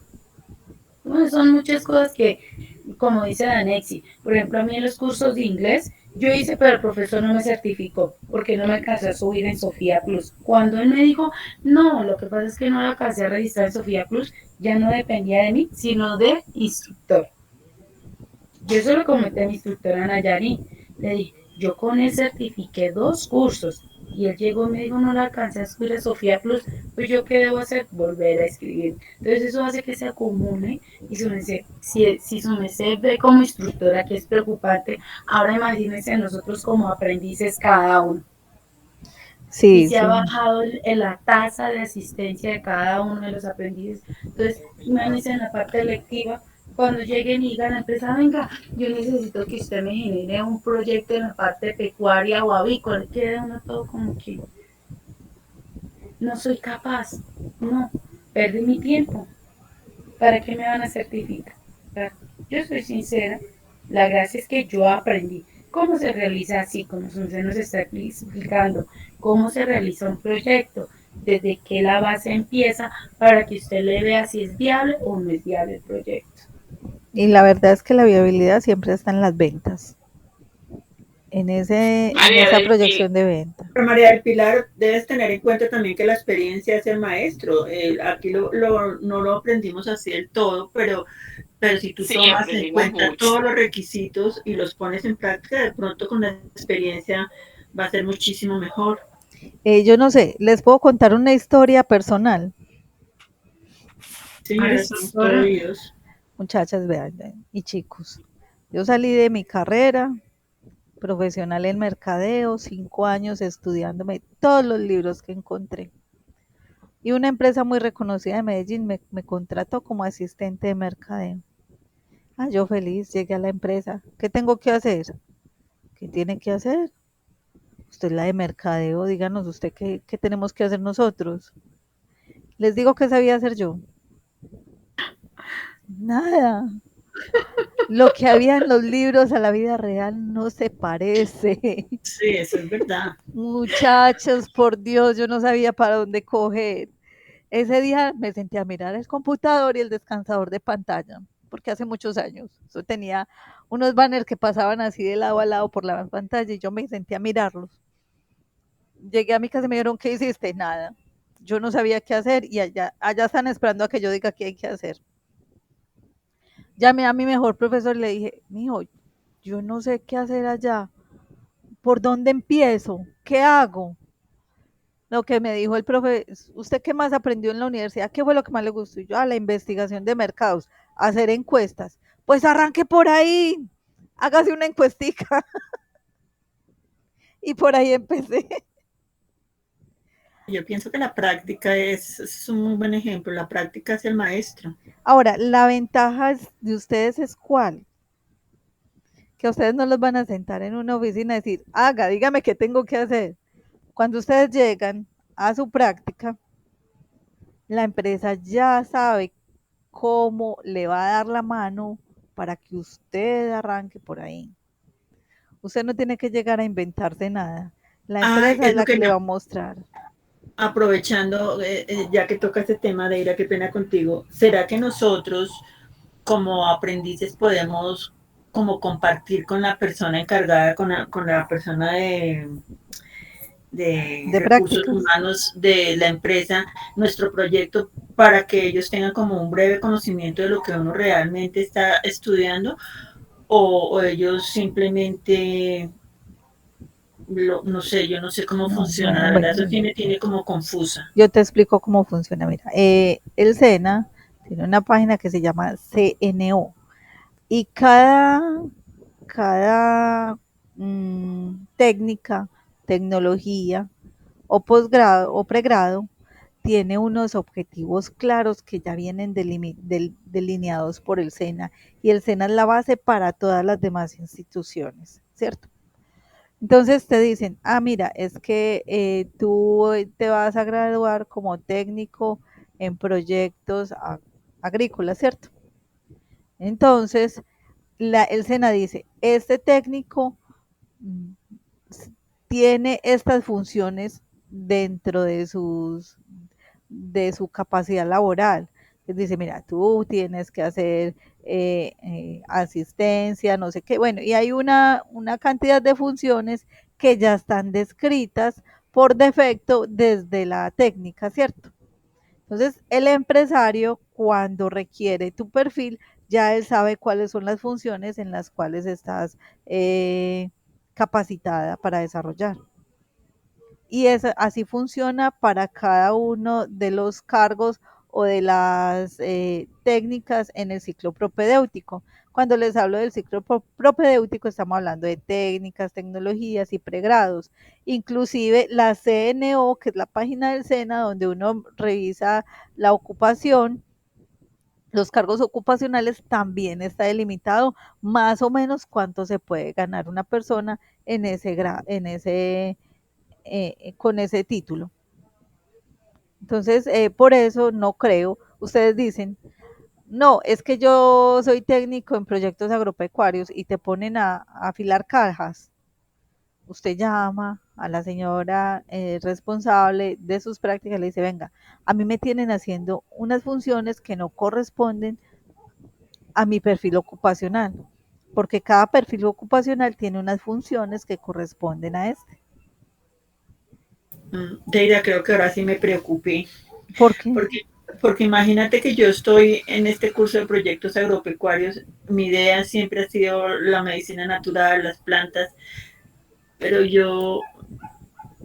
Bueno, son muchas cosas que, como dice Danexi, por ejemplo, a mí en los cursos de inglés, yo hice, pero el profesor no me certificó, porque no me alcancé a subir en Sofía Plus. Cuando él me dijo, no, lo que pasa es que no lo alcancé a registrar en Sofía Plus, ya no dependía de mí, sino del instructor. Yo eso lo comenté a mi instructora Nayari. Le dije, yo con él certifiqué 2 cursos. Y él llegó y me dijo, no la alcancé a subir a Sofía Plus. Pues yo qué debo hacer? Volver a escribir. Entonces eso hace que se acumule. Y si su merced ve como instructora que es preocupante, ahora imagínense nosotros como aprendices cada uno. Y Sí, se ha sí. bajado la tasa de asistencia de cada uno de los aprendices. Entonces, imagínense en la parte lectiva, cuando lleguen y digan a la empresa, venga, yo necesito que usted me genere un proyecto en la parte pecuaria o avícola, queda uno todo como que no soy capaz, no, perdí mi tiempo, ¿para qué me van a certificar? Yo soy sincera, la gracia es que yo aprendí cómo se realiza así, como usted nos está explicando, cómo se realiza un proyecto, desde qué la base empieza para que usted le vea si es viable o no es viable el proyecto. Y la verdad es que la viabilidad siempre está en las ventas, en María esa del Pil, proyección de venta. Pero María del Pilar, debes tener en cuenta también que la experiencia es el maestro. Aquí no lo aprendimos así del todo, pero si tú sí, tomas en aprendimos cuenta mucho. todos los requisitos y los pones en práctica, de pronto con la experiencia va a ser muchísimo mejor. Yo no sé, les puedo contar una historia personal. Señora, estamos todos oídos. Muchachas, vean, y chicos. Yo salí de mi carrera profesional en mercadeo, 5 años estudiándome todos los libros que encontré. Y una empresa muy reconocida de Medellín me contrató como asistente de mercadeo. Ah, yo feliz, llegué a la empresa. ¿Qué tengo que hacer? ¿Qué tiene que hacer? Usted es la de mercadeo, díganos usted qué tenemos que hacer nosotros. Les digo que sabía hacer yo. Nada. Lo que había en los libros a la vida real no se parece. Sí, eso es verdad. Muchachos, por Dios, yo no sabía para dónde coger. Ese día me senté a mirar el computador y el descansador de pantalla, porque hace muchos años yo tenía unos banners que pasaban así de lado a lado por la pantalla y yo me senté a mirarlos. Llegué a mi casa y me dijeron, ¿qué hiciste? Nada. Yo no sabía qué hacer y allá están esperando a que yo diga qué hay que hacer. Llamé a mi mejor profesor y le dije, mijo, yo no sé qué hacer allá. ¿Por dónde empiezo? ¿Qué hago? Lo que me dijo el profe, ¿usted qué más aprendió en la universidad? ¿Qué fue lo que más le gustó? Y yo, la investigación de mercados, hacer encuestas. Pues arranque por ahí, hágase una encuestica. Y por ahí empecé. Yo pienso que la práctica es un muy buen ejemplo. La práctica es el maestro. Ahora, la ventaja de ustedes es cuál? Que ustedes no los van a sentar en una oficina y decir, haga, dígame qué tengo que hacer. Cuando ustedes llegan a su práctica, la empresa ya sabe cómo le va a dar la mano para que usted arranque por ahí. Usted no tiene que llegar a inventarse nada. La empresa es Es lo la que que le va a mostrar. aprovechando, ya que toca este tema, de Ira, qué pena contigo, ¿será que nosotros como aprendices podemos como compartir con la persona encargada, con la persona de De recursos prácticas. humanos de la empresa, nuestro proyecto para que ellos tengan como un breve conocimiento de lo que uno realmente está estudiando o ellos simplemente no sé, yo no sé cómo No, funciona, la verdad bueno, eso tiene como confusa. yo te explico cómo funciona. Mira, el SENA tiene una página que se llama CNO y cada técnica, tecnología o posgrado o pregrado tiene unos objetivos claros que ya vienen delineados por el SENA y el SENA es la base para todas las demás instituciones, ¿cierto? Entonces te dicen, mira, es que tú te vas a graduar como técnico en proyectos agrícolas, ¿cierto? Entonces, el SENA dice, este técnico mm, tiene estas funciones dentro de su capacidad laboral. Dice, mira, tú tienes que hacer asistencia, no sé qué, bueno, y hay una cantidad de funciones que ya están descritas por defecto desde la técnica, ¿cierto? Entonces, el empresario, cuando requiere tu perfil, ya él sabe cuáles son las funciones en las cuales estás capacitada para desarrollar. Y así funciona para cada uno de los cargos o de las técnicas en el ciclo propedéutico. Cuando les hablo del ciclo propedéutico, estamos hablando de técnicas, tecnologías y pregrados. Inclusive la CNO, que es la página del SENA, donde uno revisa la ocupación, los cargos ocupacionales, también está delimitado más o menos cuánto se puede ganar una persona en ese con ese título. Entonces, por eso no creo, ustedes dicen, no, es que yo soy técnico en proyectos agropecuarios y te ponen a afilar cajas. Usted llama a la señora responsable de sus prácticas y le dice, venga, a mí me tienen haciendo unas funciones que no corresponden a mi perfil ocupacional, porque cada perfil ocupacional tiene unas funciones que corresponden a este. Deira, creo que ahora sí me preocupé, ¿Por qué? porque imagínate que yo estoy en este curso de proyectos agropecuarios, mi idea siempre ha sido la medicina natural, las plantas, pero yo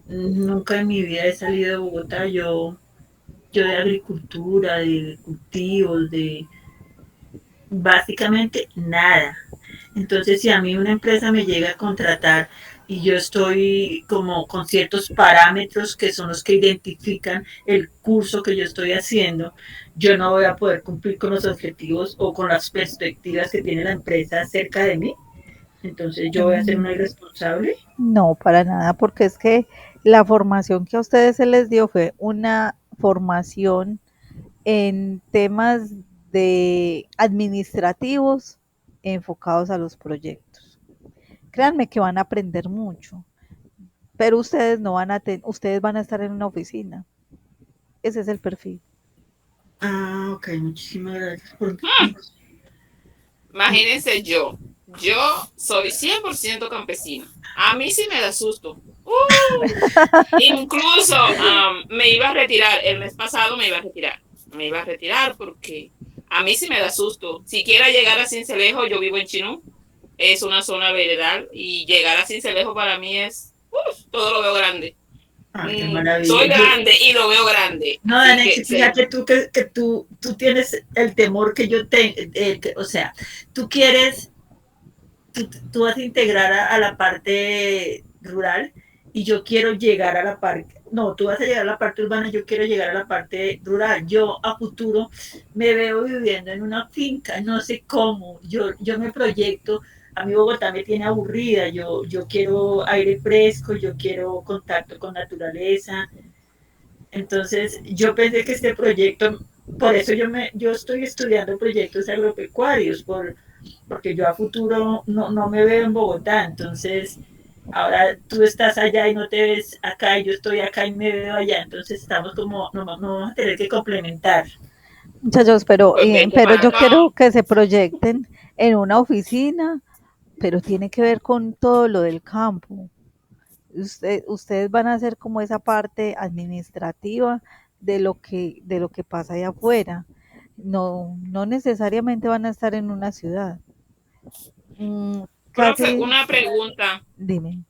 nunca en mi vida he salido de Bogotá, yo de agricultura, de cultivos, de básicamente nada. Entonces, si a mí una empresa me llega a contratar y yo estoy como con ciertos parámetros que son los que identifican el curso que yo estoy haciendo, yo no voy a poder cumplir con los objetivos o con las perspectivas que tiene la empresa cerca de mí. Entonces yo voy a ser una irresponsable. No, para nada, porque es que la formación que a ustedes se les dio fue una formación en temas de administrativos enfocados a los proyectos. Créanme que van a aprender mucho, pero ustedes no van a ustedes van a estar en una oficina. Ese es el perfil. Ah, ok, muchísimas gracias. Imagínense yo soy 100% campesino. A mí sí me da susto. Incluso me iba a retirar, el mes pasado me iba a retirar porque a mí sí me da susto. Siquiera llegar a Sincelejo, yo vivo en Chinú, es una zona veredal y llegar a Sincelejo para mí es, todo lo veo grande. Ay, qué maravilla. Soy grande y lo veo grande. No, Danex, fíjate tú que tú tienes el temor que yo tengo, o sea, tú quieres, tú vas a integrar a la parte rural y yo quiero llegar a la parte, no, tú vas a llegar a la parte urbana, yo quiero llegar a la parte rural. Yo a futuro me veo viviendo en una finca, no sé cómo, yo me proyecto, a mí Bogotá me tiene aburrida, yo quiero aire fresco, yo quiero contacto con naturaleza. Entonces, yo pensé que este proyecto, por eso yo estoy estudiando proyectos agropecuarios, porque yo a futuro no me veo en Bogotá. Entonces, ahora tú estás allá y no te ves acá, y yo estoy acá y me veo allá. Entonces, estamos como, no vamos a tener que complementar. Muchachos, Pues vente pero para yo acá. quiero que se proyecten en una oficina, pero tiene que ver con todo lo del campo. Ustedes van a hacer como esa parte administrativa de lo que pasa allá afuera. No, no necesariamente van a estar en una ciudad. Mm, Profe, casi, una pregunta. dime.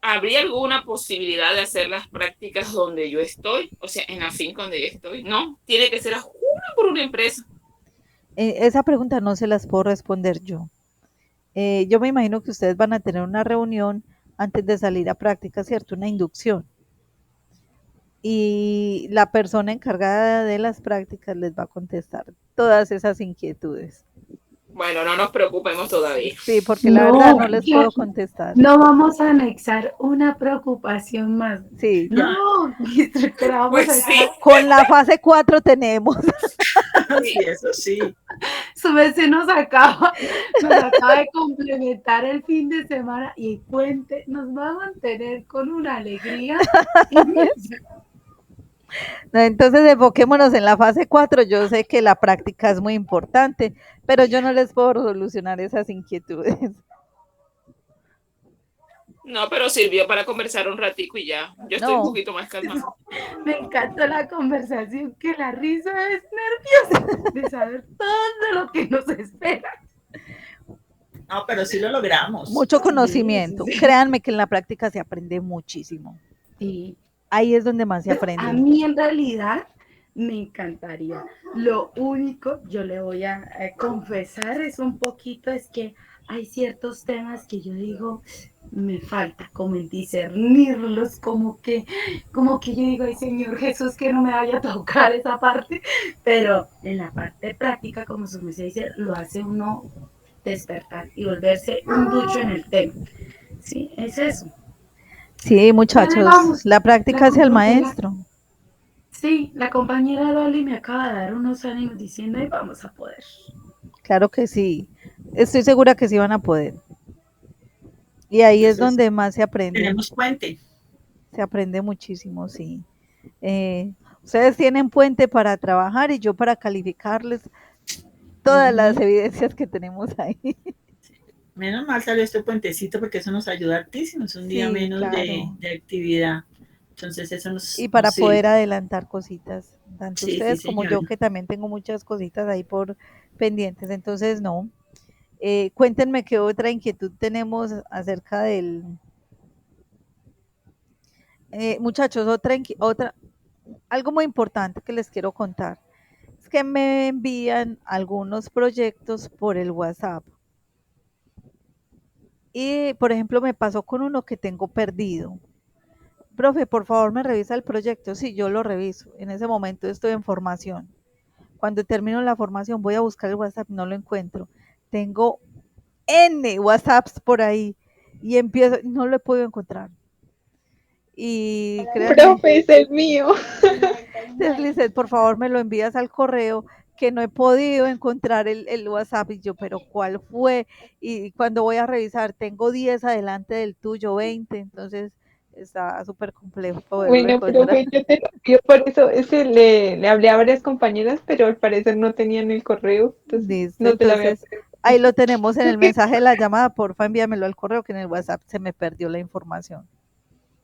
¿Habría alguna posibilidad de hacer las prácticas donde yo estoy? O sea, en la finca donde yo estoy. No, tiene que ser por una empresa. Esa pregunta no se las puedo responder yo. Yo me imagino que ustedes van a tener una reunión antes de salir a práctica, ¿cierto? Una inducción. Y la persona encargada de las prácticas les va a contestar todas esas inquietudes. Bueno, no nos preocupemos todavía. Sí, porque la verdad No, no les puedo contestar. no vamos a anexar una preocupación más. Sí, ya. No, instructora, vamos Pues a sí. Con la fase 4 tenemos. Sí, eso sí. su vez se nos acaba de complementar el fin de semana y Puente nos va a mantener con una alegría. Entonces enfoquémonos en la fase 4. Yo sé que la práctica es muy importante, pero yo no les puedo solucionar esas inquietudes. No, pero sirvió para conversar un ratico y ya. Yo estoy un No, poquito más calmada. Me encantó la conversación, que la risa es nerviosa de saber todo lo que nos espera. No, pero sí lo logramos. mucho conocimiento. Sí. Créanme que en la práctica se aprende muchísimo. Sí. Ahí es donde más se Pues a aprende. mí en realidad me encantaría. Lo único, yo le voy a confesar, es un poquito, es que hay ciertos temas que yo digo, me falta como el discernirlos, como que yo digo, ay Señor Jesús, que no me vaya a tocar esa parte, pero en la parte práctica, como su merced dice, lo hace uno despertar y volverse un ducho en el tema. Sí, es eso. Sí, Bueno, muchachos, vamos, la práctica hacia el maestro. sí, la compañera Dolly me acaba de dar unos ánimos diciendo, ay, vamos a poder. Claro que sí. Estoy segura que sí van a poder. Y ahí es Entonces, donde más se aprende. tenemos puente. Se aprende muchísimo, sí. Ustedes tienen puente para trabajar y yo para calificarles todas las evidencias que tenemos ahí. Menos mal salió este puentecito porque eso nos ayuda hartísimo. Es un día Sí, menos claro. de actividad. Entonces eso Y para nos poder sirve. adelantar cositas, tanto Sí, sí, ustedes como yo, señora. que también tengo muchas cositas ahí por pendientes. Entonces, no. Cuéntenme qué otra inquietud tenemos acerca del... muchachos, algo muy importante que les quiero contar es que me envían algunos proyectos por el WhatsApp. Y, por ejemplo, me pasó con uno que tengo perdido. Profe, por favor, me revisa el proyecto. Sí, yo lo reviso. En ese momento estoy en formación. Cuando termino la formación voy a buscar el WhatsApp, no lo encuentro. Tengo N WhatsApps por ahí y empiezo, no lo he podido encontrar. Y créanme, Profe, es el mío. entonces, Lizeth, por favor, me lo envías al correo, que no he podido encontrar el WhatsApp. Y yo, pero ¿cuál fue? Y cuando voy a revisar, tengo 10 adelante del tuyo, 20, entonces está súper complejo poderlo Bueno, encontrar. profe, yo te lo pido por eso. Ese le hablé a varias compañeras, pero al parecer no tenían el correo. Entonces, Listo, no te la había entonces ahí lo tenemos en el mensaje de la llamada. Porfa, envíamelo al correo, que en el WhatsApp se me perdió la información.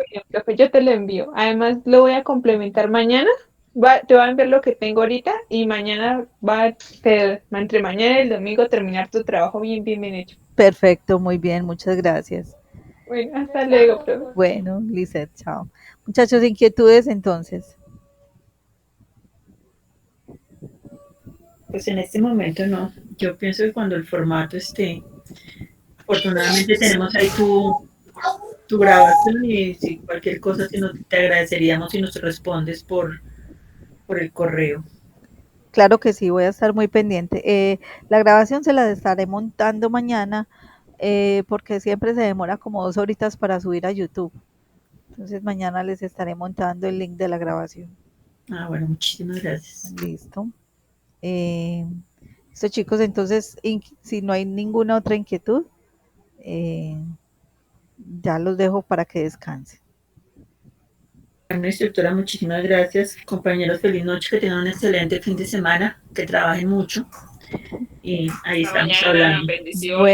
pedido, profe, yo te lo envío. Además, lo voy a complementar mañana. Te voy a enviar lo que tengo ahorita y mañana va a ser, entre mañana y el domingo, terminar tu trabajo bien, bien, bien hecho. Perfecto, muy bien, muchas gracias. Bueno, hasta luego, profe. Bueno, Lizeth, chao. Muchachos, inquietudes entonces. Pues en este momento no. Yo pienso que cuando el formato esté, afortunadamente tenemos ahí tu grabación y si cualquier cosa te agradeceríamos si nos respondes por el correo. Claro que sí, voy a estar muy pendiente. La grabación se la estaré montando mañana porque siempre se demora como 2 horitas para subir a YouTube. Entonces mañana les estaré montando el link de la grabación. Ah, bueno, muchísimas gracias. Listo. Listo, chicos, entonces si no hay ninguna otra inquietud, ya los dejo para que descansen. Bueno, instructora, muchísimas gracias. Compañeros, feliz noche, que tengan un excelente fin de semana, que trabajen mucho y ahí Hasta estamos mañana, hablando. bendiciones. Bueno.